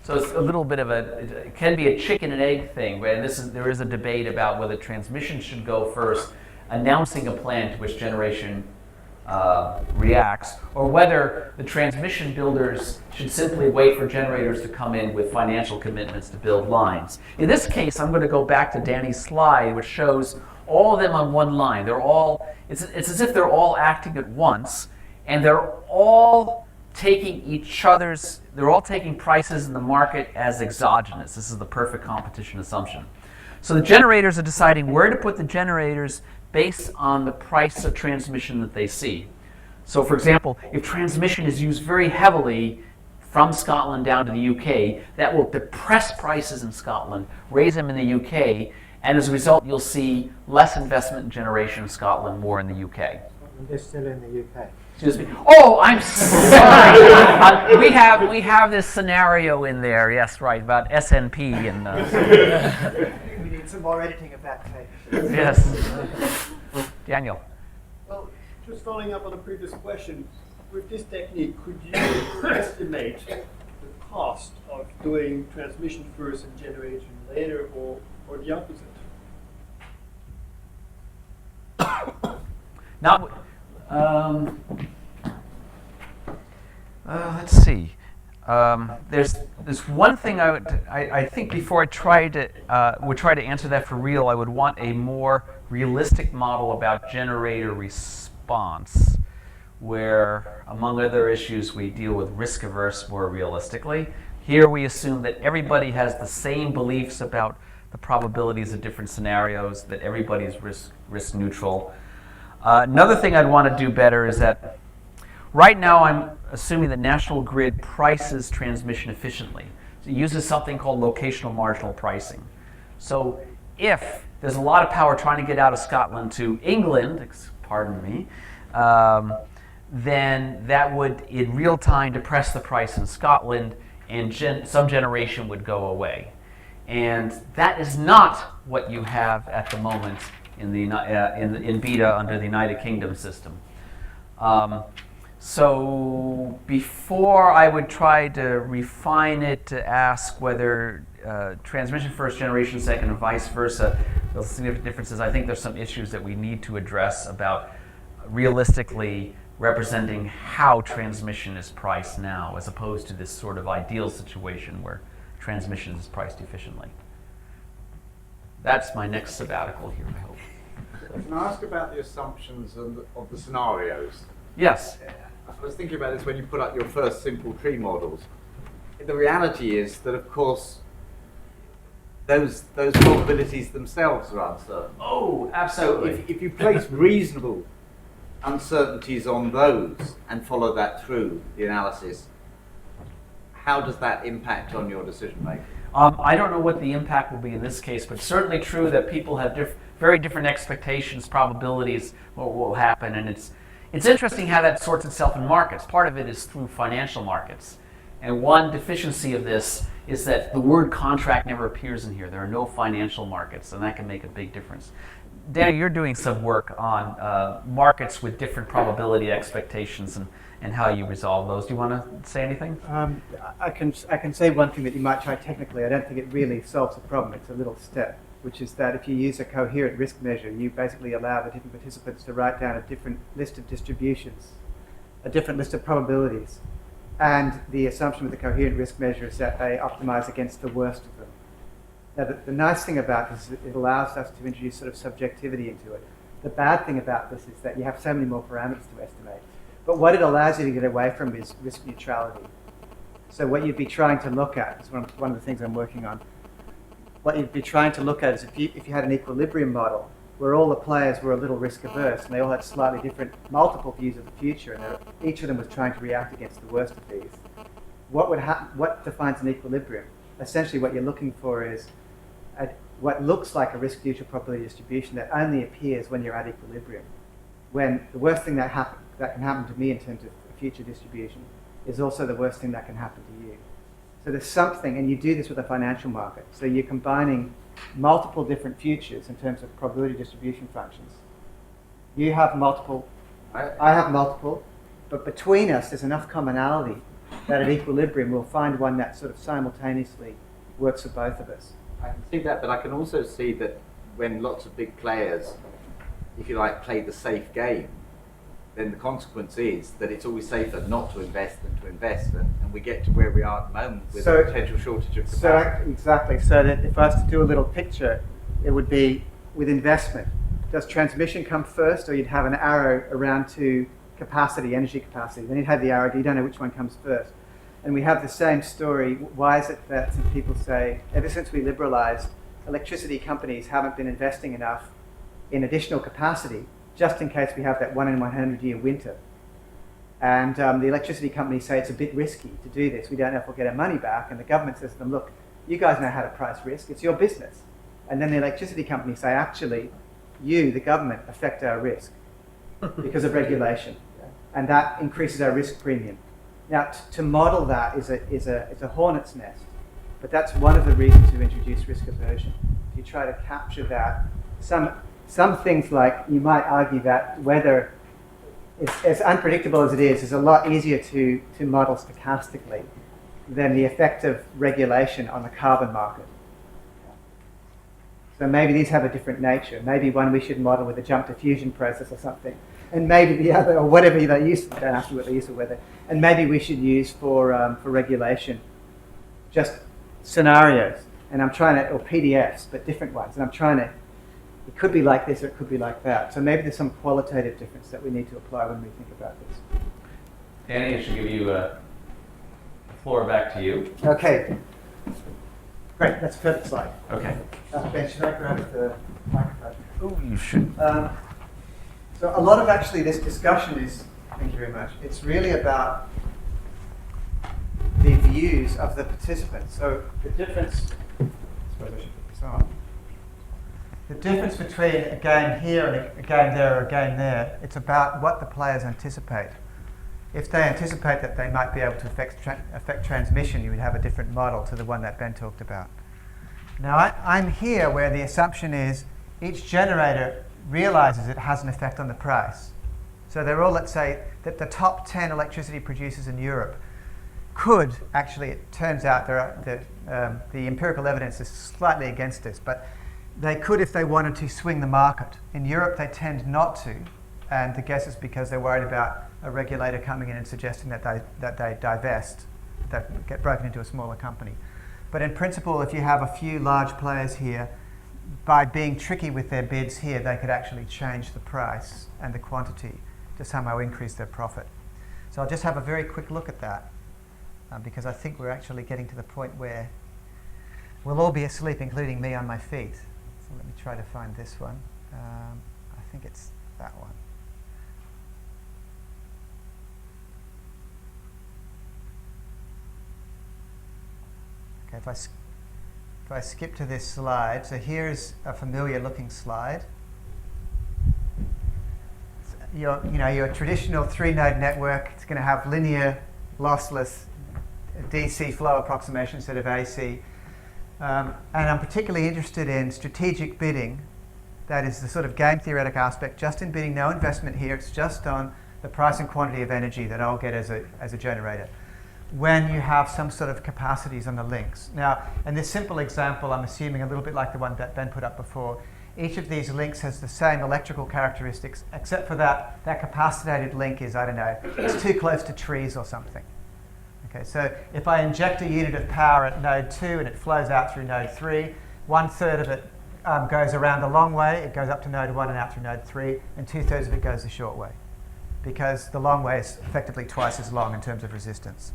So it's a little bit of it can be a chicken and egg thing, where there is a debate about whether transmission should go first, announcing a plan to which generation reacts, or whether the transmission builders should simply wait for generators to come in with financial commitments to build lines. In this case, I'm going to go back to Danny's slide, which shows all of them on one line. It's as if they're all acting at once, and they're all taking they're all taking prices in the market as exogenous. This is the perfect competition assumption. So the generators are deciding where to put the generators based on the price of transmission that they see. So for example, if transmission is used very heavily from Scotland down to the UK, that will depress prices in Scotland, raise them in the UK, and as a result you'll see less investment in generation in Scotland, more in the UK. And they're still in the UK. Excuse me. Oh, I'm sorry. We have this scenario in there. Yes, right, about SNP and. We need some more editing of that tape. Yes. Daniel. Well, just following up on the previous question, with this technique, could you estimate the cost of doing transmission first and generation later, or the opposite? Now, let's see. There's one thing I think before I would try to answer that for real, I would want a more realistic model about generator response, where, among other issues, we deal with risk averse more realistically. Here we assume that everybody has the same beliefs about the probabilities of different scenarios, that everybody's risk neutral. Another thing I'd want to do better is that right now I'm assuming that National Grid prices transmission efficiently. So it uses something called locational marginal pricing. So if there's a lot of power trying to get out of Scotland to England, pardon me, then that would in real time depress the price in Scotland, and some generation would go away. And that is not what you have at the moment in beta under the United Kingdom system. So before I would try to refine it to ask whether transmission first, generation second, and vice versa, those significant differences, I think there's some issues that we need to address about realistically representing how transmission is priced now, as opposed to this sort of ideal situation where transmission is priced efficiently. That's my next sabbatical here, I hope. Can I ask about the assumptions of the scenarios? Yes. I was thinking about this when you put up your first simple tree models. The reality is that, of course, those probabilities themselves are uncertain. Oh, So absolutely. if you place reasonable uncertainties on those and follow that through the analysis, how does that impact on your decision making? I don't know what the impact will be in this case, but certainly true that people have very different expectations, probabilities, what will happen, and it's interesting how that sorts itself in markets. Part of it is through financial markets, and one deficiency of this is that the word contract never appears in here. There are no financial markets, and that can make a big difference. Danny, you're doing some work on markets with different probability expectations and how you resolve those. Do you want to say anything? I can say one thing that you might try technically. I don't think it really solves the problem. It's a little step, which is that if you use a coherent risk measure, you basically allow the different participants to write down a different list of distributions, a different list of probabilities. And the assumption with the coherent risk measure is that they optimize against the worst of them. Now, the nice thing about this is it allows us to introduce sort of subjectivity into it. The bad thing about this is that you have so many more parameters to estimate. But what it allows you to get away from is risk neutrality. So what you'd be trying to look at is one of the things I'm working on. What you'd be trying to look at is if you had an equilibrium model where all the players were a little risk averse and they all had slightly different multiple views of the future, and each of them was trying to react against the worst of these. What defines an equilibrium? Essentially what you're looking for is what looks like a risk neutral probability distribution that only appears when you're at equilibrium. When the worst thing that can happen to me in terms of a future distribution is also the worst thing that can happen to you. So there's something, and you do this with a financial market. So you're combining multiple different futures in terms of probability distribution functions. You have multiple, I have multiple, but between us there's enough commonality that at equilibrium we'll find one that sort of simultaneously works for both of us. I can see that, but I can also see that when lots of big players, if you like, play the safe game, then the consequence is that it's always safer not to invest than to invest, and we get to where we are at the moment with a potential shortage of capacity. Exactly. So that if I was to do a little picture, it would be with investment. Does transmission come first, or you'd have an arrow around to capacity, energy capacity? Then you'd have the arrow, you don't know which one comes first. And we have the same story. Why is it that some people say, ever since we liberalized, electricity companies haven't been investing enough in additional capacity, just in case we have that 1 in 100 year winter? And the electricity companies say it's a bit risky to do this. We don't know if we'll get our money back. And the government says to them, look, you guys know how to price risk. It's your business. And then the electricity companies say, actually, you, the government, affect our risk because of regulation. And that increases our risk premium. Now, to model that is a hornet's nest. But that's one of the reasons to introduce risk aversion. You try to capture that. Some things, like you might argue that weather, as unpredictable as it is a lot easier to model stochastically than the effect of regulation on the carbon market. So maybe these have a different nature. Maybe one we should model with a jump diffusion process or something. And maybe the other, or whatever they use, don't ask me what they use for weather. And maybe we should use for regulation just scenarios. And I'm trying to, or PDFs, but different ones. And I'm trying to, it could be like this or it could be like that. So maybe there's some qualitative difference that we need to apply when we think about this. Danny, I should give you the floor back to you. Okay. Great, that's a perfect slide. Okay. Ben, should I grab the microphone? Oh, you should. So a lot of actually this discussion is, thank you very much, it's really about the views of the participants. So the difference, I suppose I should put this on. The difference between a game here and a game there or a game there, it's about what the players anticipate. If they anticipate that they might be able to affect transmission, you would have a different model to the one that Ben talked about. Now, I'm here where the assumption is each generator realizes it has an effect on the price. So they're all, let's say, that the top 10 electricity producers in Europe could, actually, it turns out the empirical evidence is slightly against this, but they could if they wanted to swing the market. In Europe, they tend not to, and the guess is because they're worried about a regulator coming in and suggesting that they divest, that get broken into a smaller company. But in principle, if you have a few large players here, by being tricky with their bids here, they could actually change the price and the quantity to somehow increase their profit. So I'll just have a very quick look at that, because I think we're actually getting to the point where we'll all be asleep, including me on my feet. So let me try to find this one. I think it's that one. Okay, if I skip to this slide, so here's a familiar looking slide. Your traditional 3-node network, it's going to have linear, lossless DC flow approximation instead of AC. And I'm particularly interested in strategic bidding. That is the sort of game theoretic aspect, just in bidding, no investment here. It's just on the price and quantity of energy that I'll get as a generator, when you have some sort of capacities on the links. Now, in this simple example, I'm assuming a little bit like the one that Ben put up before, each of these links has the same electrical characteristics, except for that capacitated link is, I don't know, it's too close to trees or something. Okay, so if I inject a unit of power at node 2 and it flows out through node 3, 1/3 of it goes around the long way, it goes up to node 1 and out through node 3, and 2/3 of it goes the short way, because the long way is effectively twice as long in terms of resistance.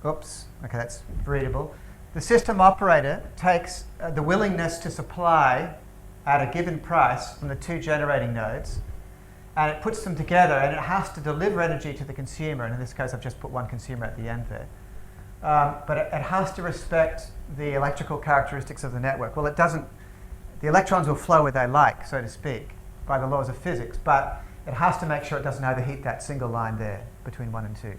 Oops, okay, that's readable. The system operator takes the willingness to supply at a given price from the 2 generating nodes, and it puts them together, and it has to deliver energy to the consumer. And in this case, I've just put one consumer at the end there. But it has to respect the electrical characteristics of the network. Well, it doesn't. The electrons will flow where they like, so to speak, by the laws of physics, but it has to make sure it doesn't overheat that single line there between 1 and 2.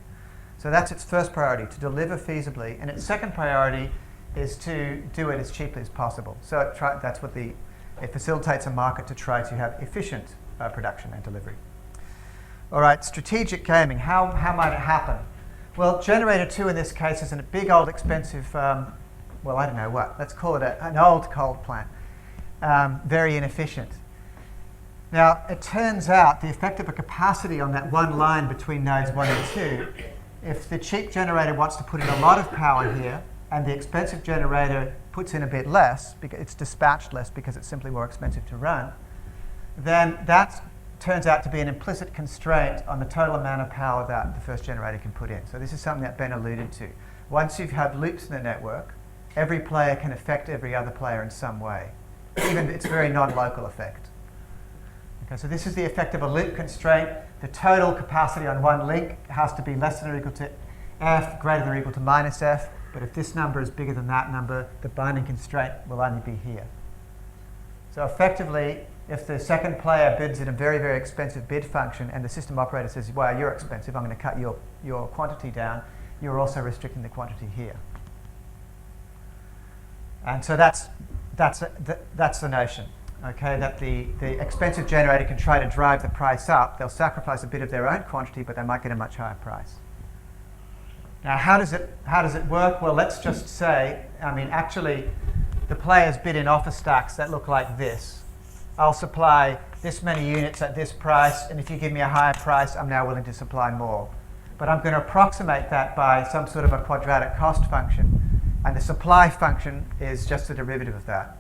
So that's its first priority, to deliver feasibly, and its second priority is to do it as cheaply as possible. So it facilitates a market to try to have efficient production and delivery. All right, strategic gaming. How might it happen? Well, generator 2 in this case is a big old expensive, well, I don't know what. Let's call it an old coal plant. Very inefficient. Now, it turns out the effect of a capacity on that one line between nodes 1 and 2, if the cheap generator wants to put in a lot of power here, and the expensive generator puts in a bit less, because it's dispatched less because it's simply more expensive to run, then that turns out to be an implicit constraint on the total amount of power that the first generator can put in. So this is something that Ben alluded to. Once you've had loops in the network, every player can affect every other player in some way, even its very non-local effect. Okay, so this is the effect of a loop constraint. The total capacity on one link has to be less than or equal to F, greater than or equal to minus F. But if this number is bigger than that number, the binding constraint will only be here. So effectively, if the second player bids in a very, very expensive bid function and the system operator says, well, you're expensive, I'm going to cut your quantity down, you're also restricting the quantity here. And so that's the notion. Okay, that the expensive generator can try to drive the price up. They'll sacrifice a bit of their own quantity, but they might get a much higher price. Now, how does it work? Well, let's just say, actually, the players bid in offer stacks that look like this. I'll supply this many units at this price, and if you give me a higher price, I'm now willing to supply more. But I'm going to approximate that by some sort of a quadratic cost function, and the supply function is just a derivative of that.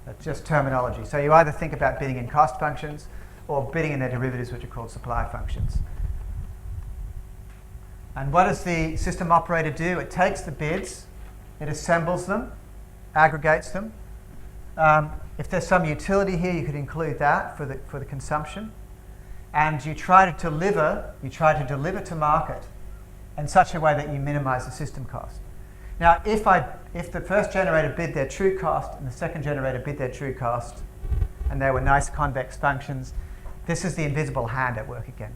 That's just terminology. So you either think about bidding in cost functions or bidding in their derivatives, which are called supply functions. And what does the system operator do? It takes the bids, it assembles them, aggregates them. If there's some utility here, you could include that for the consumption. And you try to deliver to market in such a way that you minimize the system cost. Now, if the first generator bid their true cost and the second generator bid their true cost, and they were nice convex functions, this is the invisible hand at work again.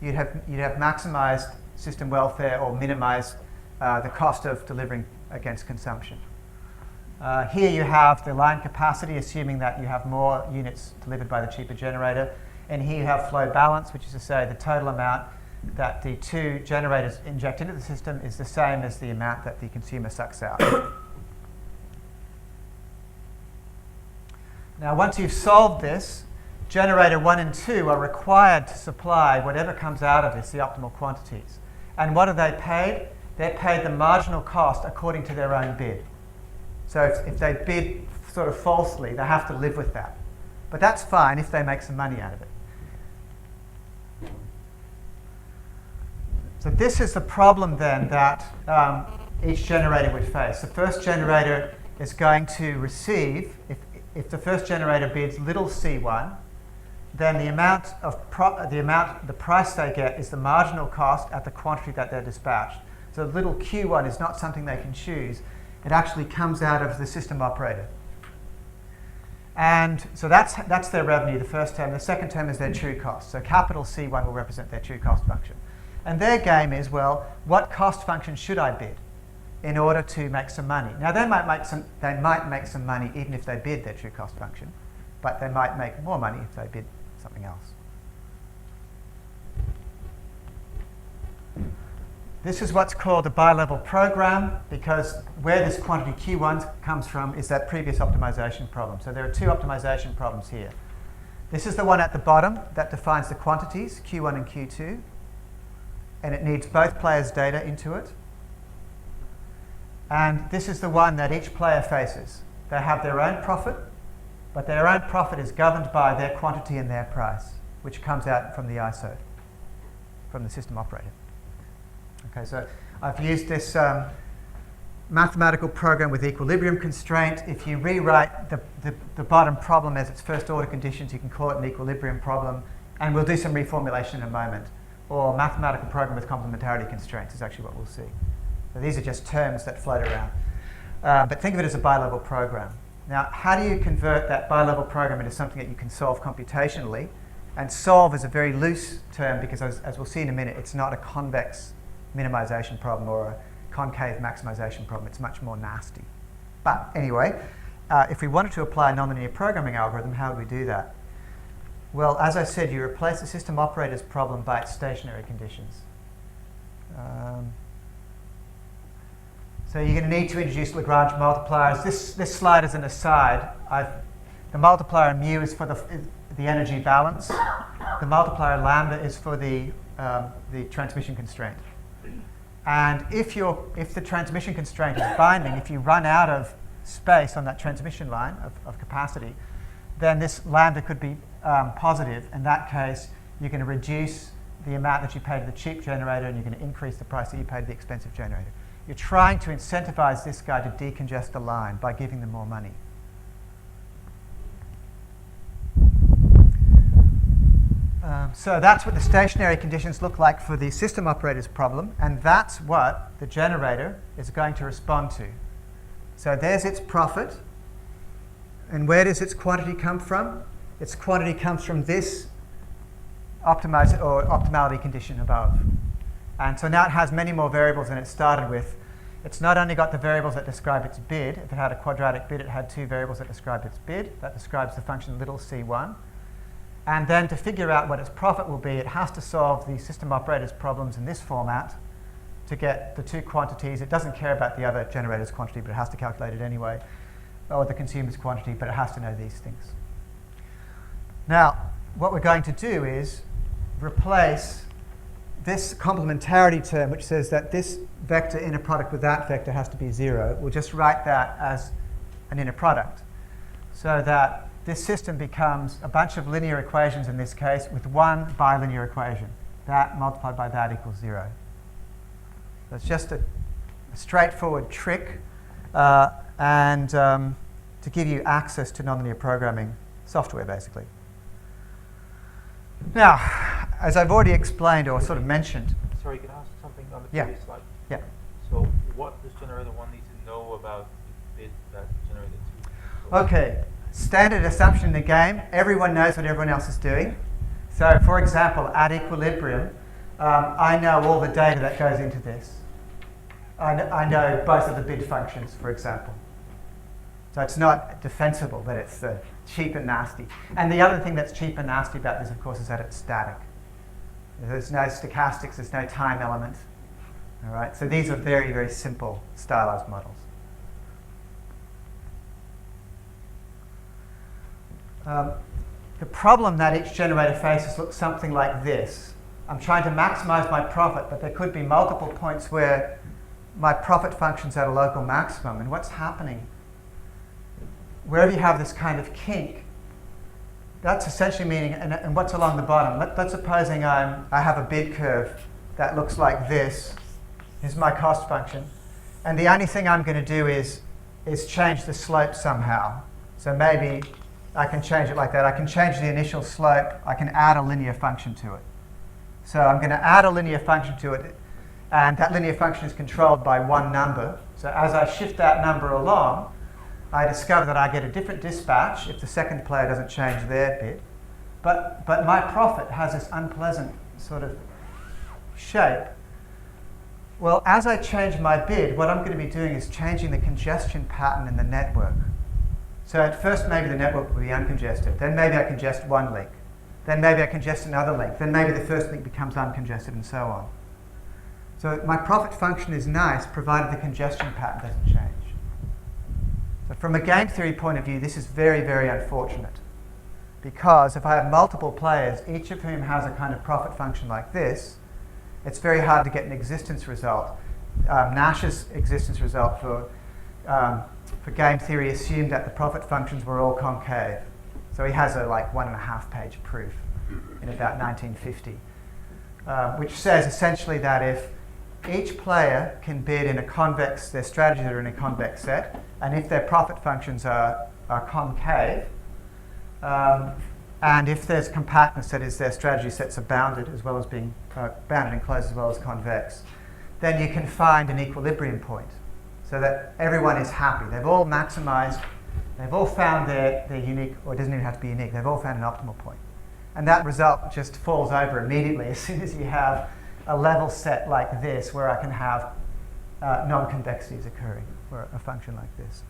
You'd have maximized system welfare or minimized the cost of delivering against consumption. Here you have the line capacity, assuming that you have more units delivered by the cheaper generator. And here you have flow balance, which is to say the total amount that the two generators inject into the system is the same as the amount that the consumer sucks out. Now, once you've solved this, generator 1 and 2 are required to supply whatever comes out of this, the optimal quantities. And what are they paid? They're paid the marginal cost according to their own bid. So if they bid sort of falsely, they have to live with that. But that's fine if they make some money out of it. So this is the problem then that each generator would face. The first generator is going to receive, if the first generator bids little c1, then the price they get is the marginal cost at the quantity that they're dispatched. So little q1 is not something they can choose. It actually comes out of the system operator. And so that's their revenue, the first term. The second term is their true cost. So capital C1 will represent their true cost function. And their game is, well, what cost function should I bid in order to make some money? Now, they might make some money even if they bid their true cost function, but they might make more money if they bid something else. This is what's called a bi-level program, because where this quantity Q1 comes from is that previous optimization problem. So there are two optimization problems here. This is the one at the bottom that defines the quantities, Q1 and Q2, and it needs both players' data into it. And this is the one that each player faces. They have their own profit, but their own profit is governed by their quantity and their price, which comes out from the ISO, from the system operator. Okay, so I've used this mathematical program with equilibrium constraint. If you rewrite the bottom problem as its first order conditions, you can call it an equilibrium problem, and we'll do some reformulation in a moment. Or mathematical program with complementarity constraints is actually what we'll see. So these are just terms that float around. But think of it as a bi-level program. Now, how do you convert that bi-level program into something that you can solve computationally? And solve is a very loose term because, as we'll see in a minute, it's not a convex minimization problem or a concave maximization problem. It's much more nasty. But anyway, if we wanted to apply a nonlinear programming algorithm, how would we do that? Well, as I said, you replace the system operator's problem by its stationary conditions. So you're going to need to introduce Lagrange multipliers. This slide is an aside. The multiplier mu is for the energy balance. The multiplier lambda is for the transmission constraint. And if the transmission constraint is binding, if you run out of space on that transmission line of capacity, then this lambda could be positive. In that case, you're going to reduce the amount that you pay to the cheap generator, and you're going to increase the price that you pay to the expensive generator. You're trying to incentivize this guy to decongest the line by giving them more money. So that's what the stationary conditions look like for the system operator's problem, and that's what the generator is going to respond to. So there's its profit, and where does its quantity come from? Its quantity comes from this optimality condition above. And so now it has many more variables than it started with. It's not only got the variables that describe its bid. If it had a quadratic bid, it had two variables that describe its bid. That describes the function little c1. And then to figure out what its profit will be, it has to solve the system operator's problems in this format to get the two quantities. It doesn't care about the other generator's quantity, but it has to calculate it anyway, or the consumer's quantity, but it has to know these things. Now, what we're going to do is replace this complementarity term, which says that this vector inner product with that vector has to be 0. We'll just write that as an inner product, so that this system becomes a bunch of linear equations in this case with one bilinear equation. That multiplied by that equals 0. So it's just a straightforward trick and to give you access to nonlinear programming software, basically. Now, as I've already explained or sort of mentioned. Sorry, can I ask something on the Yeah. previous slide? Yeah. So what does generator 1 need to about the bit that generated two. Okay, standard assumption in the game, everyone knows what everyone else is doing. So for example, at equilibrium, I know all the data that goes into this. I know both of the bid functions, for example. So it's not defensible, but it's cheap and nasty. And the other thing that's cheap and nasty about this, of course, is that it's static. There's no stochastics, there's no time element. All right, so these are very, very simple stylized models. The problem that each generator faces looks something like this. I'm trying to maximize my profit, but there could be multiple points where my profit function's at a local maximum. And what's happening? Wherever you have this kind of kink, that's essentially meaning, and what's along the bottom? Let's supposing I have a bid curve that looks like this. Here's my cost function. And the only thing I'm going to do is change the slope somehow. So maybe I can change it like that. I can change the initial slope. I can add a linear function to it. So I'm going to add a linear function to it. And that linear function is controlled by one number. So as I shift that number along, I discover that I get a different dispatch if the second player doesn't change their bid. But my profit has this unpleasant sort of shape. Well, as I change my bid, what I'm going to be doing is changing the congestion pattern in the network. So at first, maybe the network will be uncongested. Then maybe I congest one link. Then maybe I congest another link. Then maybe the first link becomes uncongested, and so on. So my profit function is nice, provided the congestion pattern doesn't change. So from a game theory point of view, this is very, very unfortunate. Because if I have multiple players, each of whom has a kind of profit function like this, it's very hard to get an existence result. Nash's existence result for game theory assumed that the profit functions were all concave. So he has a like 1.5-page proof in about 1950, which says essentially that if each player can bid in a convex, their strategies are in a convex set, and if their profit functions are concave, and if there's compactness, that is, their strategy sets are bounded as well as being bounded and closed as well as convex, then you can find an equilibrium point so that everyone is happy. They've all maximized, they've all found their unique, or it doesn't even have to be unique, they've all found an optimal point. And that result just falls over immediately as soon as you have a level set like this where I can have non-convexities occurring for a function like this.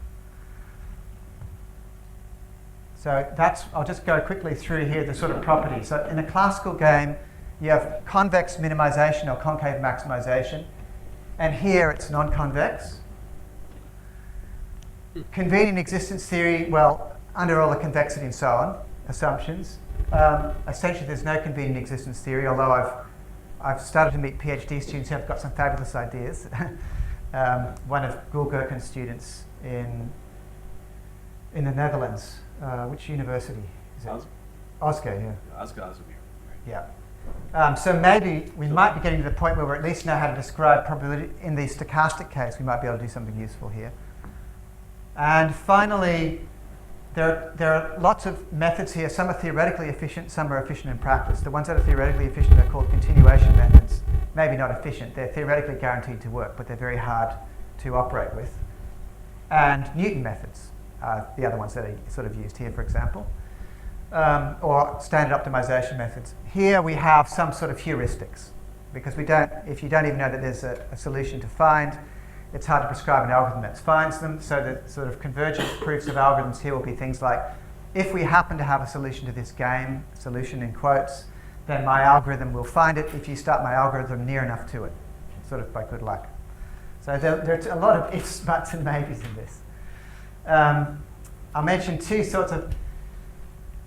So that's, I'll just go quickly through here the sort of properties. So in a classical game, you have convex minimization or concave maximization. And here it's non-convex. Convenient existence theory, well, under all the convexity and so on, assumptions. Essentially there's no convenient existence theory, although I've started to meet PhD students who have got some fabulous ideas. One of Gul Gherkin's students in the Netherlands. Which university is it? Osgo, yeah. Osgo would be great. Yeah. So maybe we might be getting to the point where we at least know how to describe probability. In the stochastic case, we might be able to do something useful here. And finally, there are lots of methods here. Some are theoretically efficient, some are efficient in practice. The ones that are theoretically efficient are called continuation methods. Maybe not efficient. They're theoretically guaranteed to work, but they're very hard to operate with. And Newton methods. The other ones that are sort of used here, for example, or standard optimization methods. Here we have some sort of heuristics, because if you don't even know that there's a solution to find, it's hard to prescribe an algorithm that finds them. So the sort of convergent proofs of algorithms here will be things like, if we happen to have a solution to this game, solution in quotes, then my algorithm will find it if you start my algorithm near enough to it, sort of by good luck. So there's a lot of ifs, buts, and maybes in this. I'll mention two sorts of.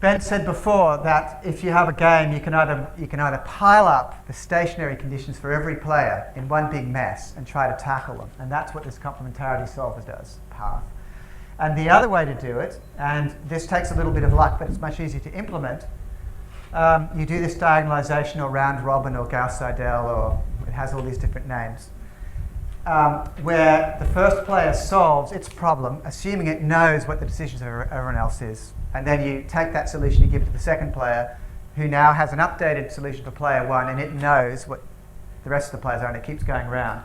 Ben said before that if you have a game, you can either pile up the stationary conditions for every player in one big mess and try to tackle them, and that's what this complementarity solver does, path. And the other way to do it, and this takes a little bit of luck, but it's much easier to implement. You do this diagonalization or round robin or Gauss-Seidel, or it has all these different names. Where the first player solves its problem, assuming it knows what the decisions of everyone else is. And then you take that solution, you give it to the second player, who now has an updated solution for player one, and it knows what the rest of the players are, and it keeps going around.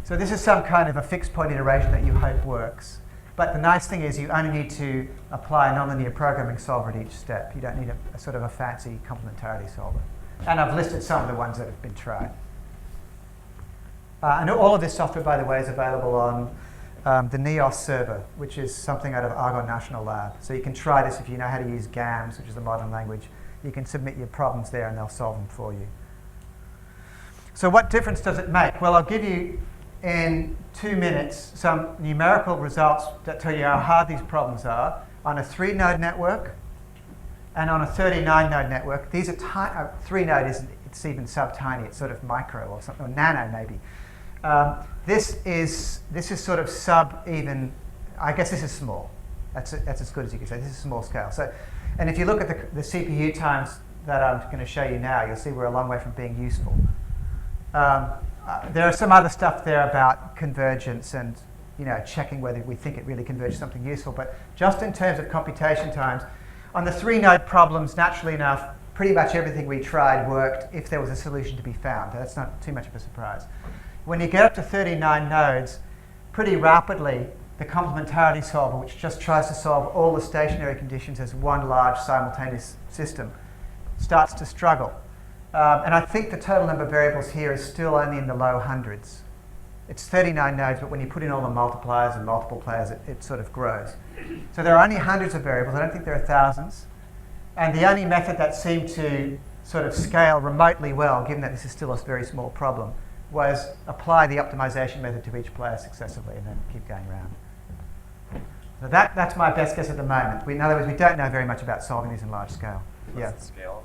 So this is some kind of a fixed point iteration that you hope works. But the nice thing is you only need to apply a nonlinear programming solver at each step. You don't need a sort of a fancy complementarity solver. And I've listed some of the ones that have been tried. And all of this software, by the way, is available on the NEOS server, which is something out of Argonne National Lab. So you can try this if you know how to use GAMS, which is the modern language. You can submit your problems there and they'll solve them for you. So what difference does it make? Well, I'll give you in 2 minutes some numerical results that tell you how hard these problems are on a 3-node network and on a 39-node network. These are 3-node isn't, it's even sub-tiny, it's sort of micro or something, or nano maybe. This is sort of sub-even, I guess this is small. That's as good as you can say. This is small scale. So, and if you look at the CPU times that I'm going to show you now, you'll see we're a long way from being useful. There are some other stuff there about convergence and checking whether we think it really converges something useful. But just in terms of computation times, on the 3-node problems, naturally enough, pretty much everything we tried worked if there was a solution to be found. That's not too much of a surprise. When you get up to 39 nodes, pretty rapidly, the complementarity solver, which just tries to solve all the stationary conditions as one large simultaneous system, starts to struggle. And I think the total number of variables here is still only in the low hundreds. It's 39 nodes, but when you put in all the multipliers and multiple players, it sort of grows. So there are only hundreds of variables. I don't think there are thousands. And the only method that seemed to sort of scale remotely well, given that this is still a very small problem, was apply the optimization method to each player successively and then keep going around. So that's my best guess at the moment. In other words, we don't know very much about solving these in large scale. What's the scale?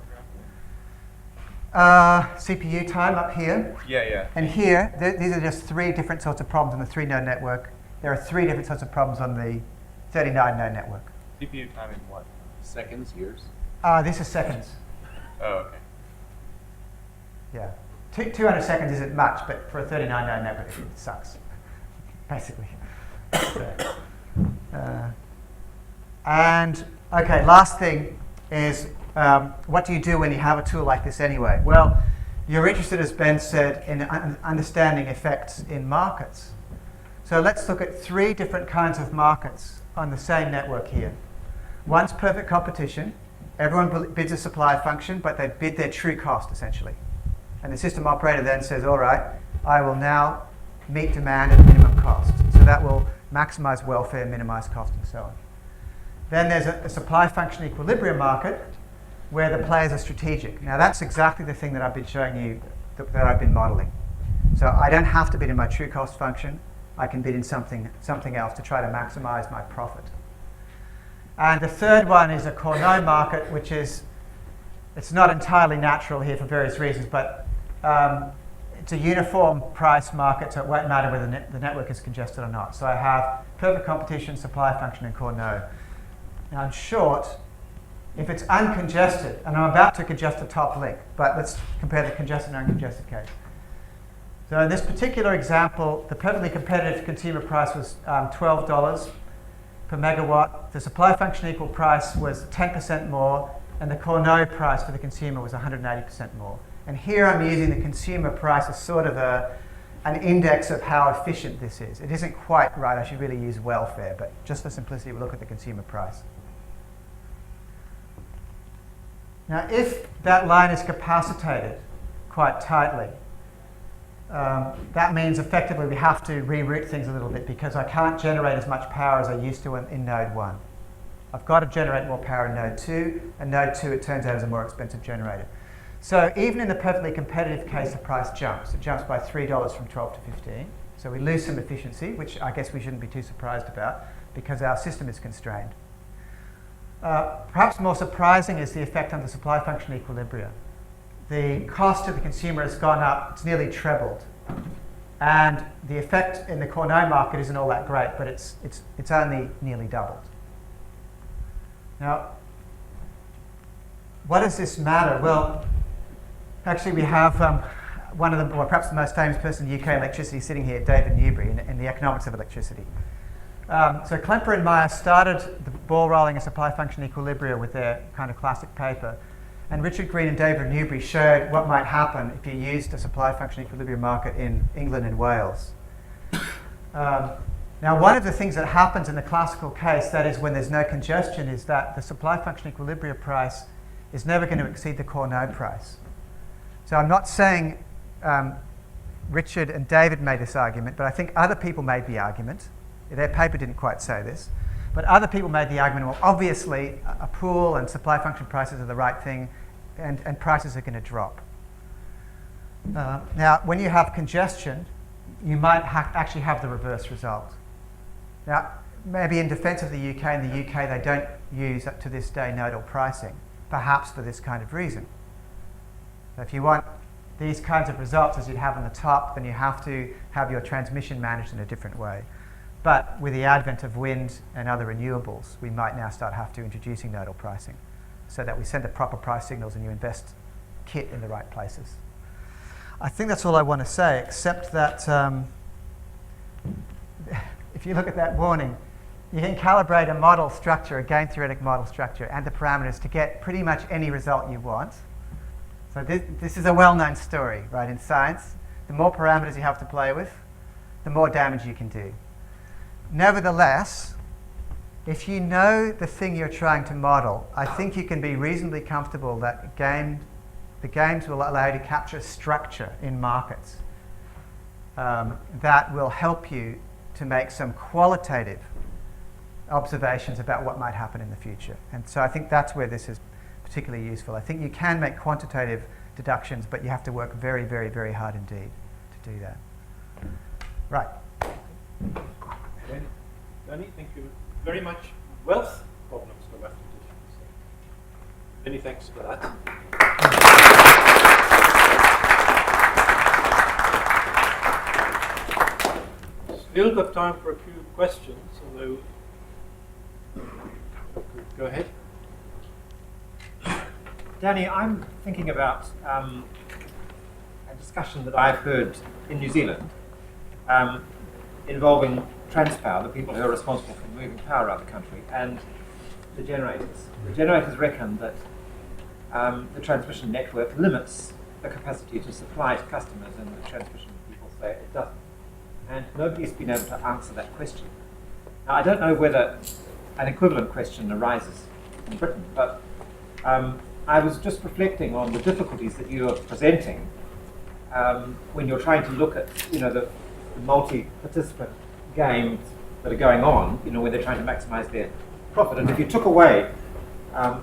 CPU time up here. Yeah. And here, these are just 3 different sorts of problems on the 3-node network. There are 3 different sorts of problems on the 39-node network. CPU time in what? Seconds, years? This is seconds. Oh, okay. Yeah. 200 seconds isn't much, but for a 39-node network, it sucks, basically. And, okay, last thing is, what do you do when you have a tool like this anyway? Well, you're interested, as Ben said, in understanding effects in markets. So let's look at 3 different kinds of markets on the same network here. One's perfect competition. Everyone bids a supply function, but they bid their true cost, essentially. And the system operator then says, all right, I will now meet demand at minimum cost. So that will maximize welfare, minimize cost, and so on. Then there's a supply function equilibrium market where the players are strategic. Now that's exactly the thing that I've been showing you, that I've been modeling. So I don't have to bid in my true cost function. I can bid in something else to try to maximize my profit. And the third one is a Cournot market, which is, it's not entirely natural here for various reasons, but it's a uniform price market, so it won't matter whether the network is congested or not. So I have perfect competition, supply function, and Cournot. Now in short, if it's uncongested, and I'm about to congest the top link, but let's compare the congested and uncongested case. So in this particular example, the perfectly competitive consumer price was $12 per megawatt. The supply function equal price was 10% more, and the Cournot price for the consumer was 180% more. And here I'm using the consumer price as sort of an index of how efficient this is. It isn't quite right. I should really use welfare, but just for simplicity, we'll look at the consumer price. Now, if that line is capacitated quite tightly, that means effectively we have to reroute things a little bit because I can't generate as much power as I used to in node 1. I've got to generate more power in node 2, and node 2, it turns out, is a more expensive generator. So even in the perfectly competitive case, the price jumps. It jumps by $3 from 12 to 15. So we lose some efficiency, which I guess we shouldn't be too surprised about because our system is constrained. Perhaps more surprising is the effect on the supply function equilibria. The cost to the consumer has gone up, it's nearly trebled. And the effect in the Cournot market isn't all that great, but it's only nearly doubled. Now, what does this matter? Well, actually we have one of the, well, perhaps the most famous person in UK electricity sitting here, David Newbury, in the economics of electricity. So Klemper and Meyer started the ball rolling of supply function equilibria with their kind of classic paper. And Richard Green and David Newbury showed what might happen if you used a supply function equilibrium market in England and Wales. Now, one of the things that happens in the classical case, that is when there's no congestion, is that the supply function equilibrium price is never going to exceed the core node price. So I'm not saying Richard and David made this argument, but I think other people made the argument. Their paper didn't quite say this, but other people made the argument, well, obviously a pool and supply function prices are the right thing, and prices are going to drop. Now, when you have congestion, you might actually have the reverse result. Now, maybe in defense of the UK, in the UK they don't use, up to this day, nodal pricing, perhaps for this kind of reason. So if you want these kinds of results as you'd have on the top, then you have to have your transmission managed in a different way. But with the advent of wind and other renewables, we might now start have to introducing nodal pricing so that we send the proper price signals and you invest kit in the right places. I think that's all I want to say, except that if you look at that warning, you can calibrate a model structure, a game theoretic model structure, and the parameters to get pretty much any result you want. So this is a well-known story, right, in science. The more parameters you have to play with, the more damage you can do. Nevertheless, if you know the thing you're trying to model, I think you can be reasonably comfortable that the games will allow you to capture structure in markets that will help you to make some qualitative observations about what might happen in the future. And so I think that's where this is particularly useful. I think you can make quantitative deductions, but you have to work very, very, very hard indeed to do that. Right. Danny, thank you very much. Wealth problems for mathematicians. Many thanks for that. Still got time for a few questions, although go ahead. Danny, I'm thinking about a discussion that I've heard in New Zealand involving Transpower, the people who are responsible for moving power around the country, and the generators. The generators reckon that the transmission network limits the capacity to supply to customers, and the transmission people say it doesn't. And nobody's been able to answer that question. Now, I don't know whether an equivalent question arises in Britain, but I was just reflecting on the difficulties that you are presenting when you're trying to look at, the multi-participant games that are going on, where they're trying to maximize their profit. And if you took away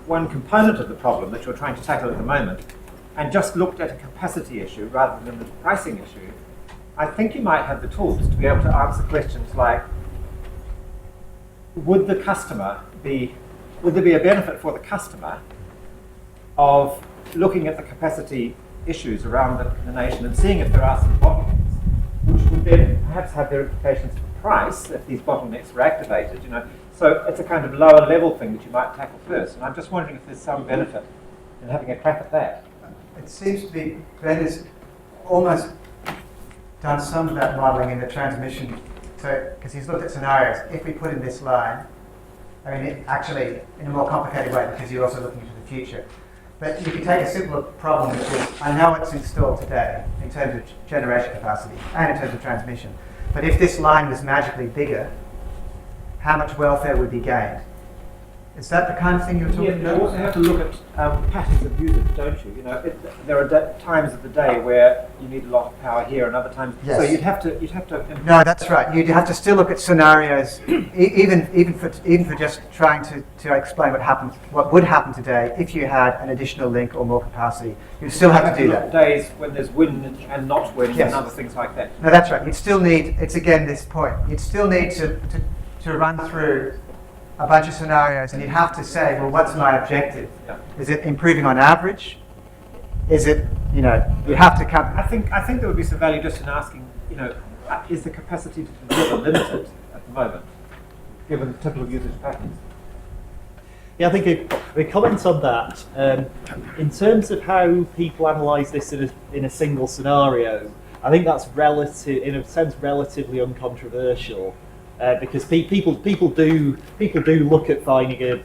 one component of the problem that you're trying to tackle at the moment and just looked at a capacity issue rather than a pricing issue, I think you might have the tools to be able to answer questions like, would there be a benefit for the customer of looking at the capacity issues around the nation and seeing if there are some bottlenecks, which would then perhaps have their implications for price if these bottlenecks were activated, So it's a kind of lower level thing that you might tackle first. And I'm just wondering if there's some benefit in having a crack at that. It seems to be, Ben has almost done some of that modeling in the transmission, because he's looked at scenarios. If we put in this line, actually in a more complicated way, because you're also looking into the future. But you can take a simpler problem, which is, I know it's installed today in terms of generation capacity and in terms of transmission. But if this line was magically bigger, how much welfare would be gained? Is that the kind of thing you're talking about? You also have to look at patterns of usage, don't you? There are times of the day where you need a lot of power here, and other times. Yes. So you'd have to. No, that's right. You'd have to still look at scenarios, even for just trying to explain what would happen today if you had an additional link or more capacity. You'd still have to do that. Days when there's wind and not wind, Yes. and other things like that. No, that's right. You'd still need. It's again this point. You'd still need to run through a bunch of scenarios, and you'd have to say, well, what's my objective? Yeah. Is it improving on average? Is it, you have to come. I think there would be some value just in asking, is the capacity to deliver limited at the moment, given typical usage patterns? Yeah, I think a comment on that. In terms of how people analyse this in a single scenario, I think that's in a sense, relatively uncontroversial. Because people do look at finding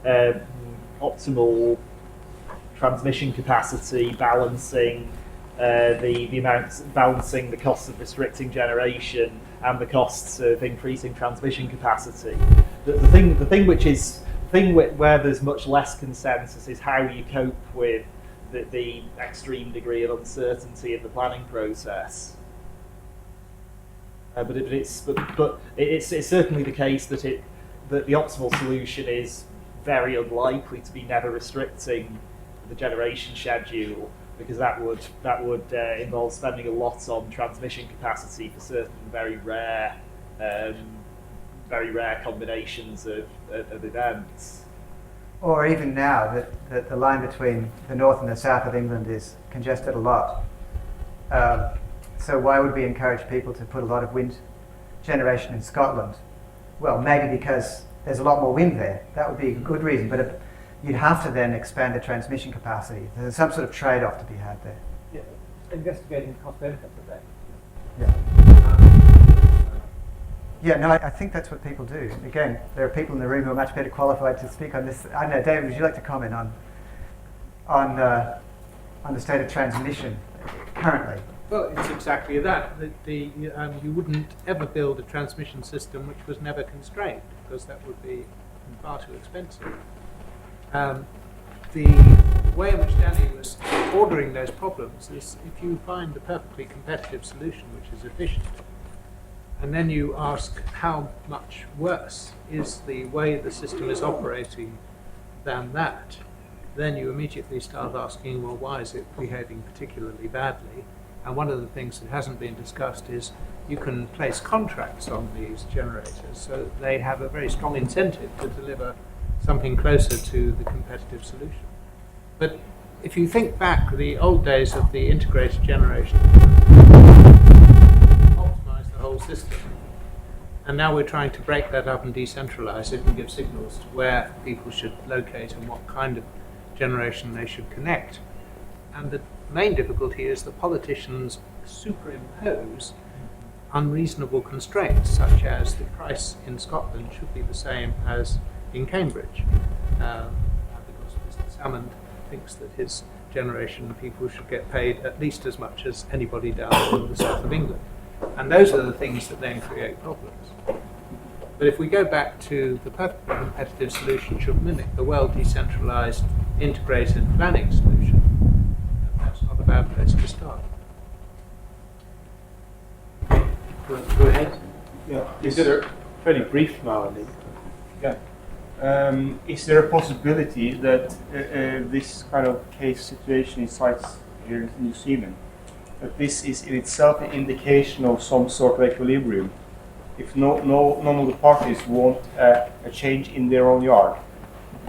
a optimal transmission capacity, balancing the amounts balancing the costs of restricting generation and the costs of increasing transmission capacity. The thing where there's much less consensus is how you cope with the extreme degree of uncertainty in the planning process. But it's certainly the case that the optimal solution is very unlikely to be never restricting the generation schedule, because that would involve spending a lot on transmission capacity for certain very rare combinations of events. Or even now that the line between the north and the south of England is congested a lot. So why would we encourage people to put a lot of wind generation in Scotland? Well, maybe because there's a lot more wind there. That would be a good reason. But you'd have to then expand the transmission capacity. There's some sort of trade-off to be had there. Yeah, investigating the cost benefits of that. Yeah, no, I think that's what people do. Again, there are people in the room who are much better qualified to speak on this. I don't know, David, would you like to comment on the state of transmission currently? Well, it's exactly that. You wouldn't ever build a transmission system which was never constrained, because that would be far too expensive. The way in which Danny was ordering those problems is if you find a perfectly competitive solution which is efficient, and then you ask how much worse is the way the system is operating than that, then you immediately start asking, well, why is it behaving particularly badly? And one of the things that hasn't been discussed is you can place contracts on these generators so that they have a very strong incentive to deliver something closer to the competitive solution. But if you think back to the old days of the integrated generation, optimize the whole system. And now we're trying to break that up and decentralize it and give signals to where people should locate and what kind of generation they should connect. And the main difficulty is that politicians superimpose unreasonable constraints, such as the price in Scotland should be the same as in Cambridge. Because Mr. Salmond thinks that his generation people should get paid at least as much as anybody down in the south of England. And those are the things that then create problems. But if we go back to the perfectly competitive solution should mimic the well-decentralized integrated planning solution, that's not a bad place to start. Go ahead. Yeah. Is it fairly brief now, I think. Yeah. Is there a possibility that this kind of case situation in sites here in New Zealand, that this is in itself an indication of some sort of equilibrium? If none of the parties want a change in their own yard,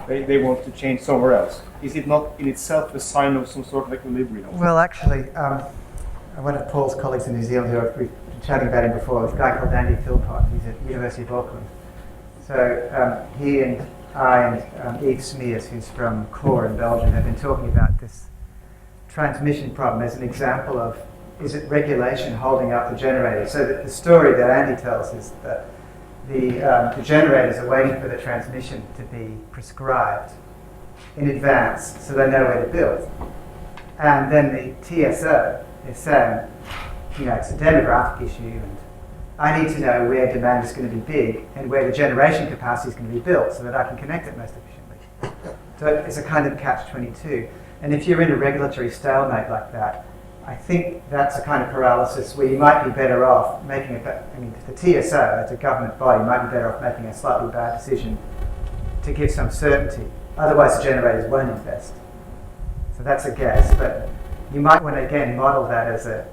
they want to change somewhere else. Is it not in itself a sign of some sort of equilibrium? Well, actually, one of Paul's colleagues in New Zealand, who we've been chatting about him before, is a guy called Andy Philpott. He's at the University of Auckland. So he and I and Yves Smeers, who's from CORE in Belgium, have been talking about this transmission problem as an example of, is it regulation holding up the generators? So the story that Andy tells is that the generators are waiting for the transmission to be prescribed in advance so they know where to build. And then the TSO is saying, it's a demographic issue and I need to know where demand is going to be big and where the generation capacity is going to be built so that I can connect it most efficiently. So it's a kind of catch-22. And if you're in a regulatory stalemate like that, I think that's a kind of paralysis where you might be better off making the TSO, as a government body, might be better off making a slightly bad decision to give some certainty. Otherwise, the generators won't invest. So that's a guess. But you might want to, again, model that as a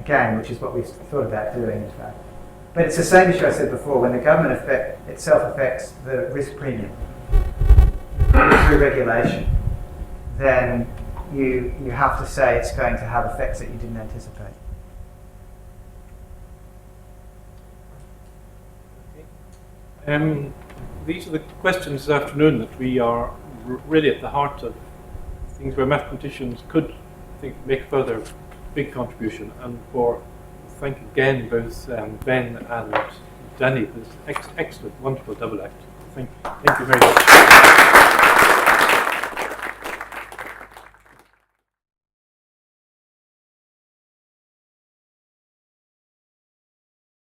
game, which is what we've thought about doing, in fact. But it's the same issue I said before. When the government itself affects the risk premium through regulation, then you have to say it's going to have effects that you didn't anticipate. These are the questions this afternoon that we are really at the heart of things where mathematicians could, I think, make further big contribution. And thank again both Ben and Danny for this excellent, wonderful double act. Thank you very much.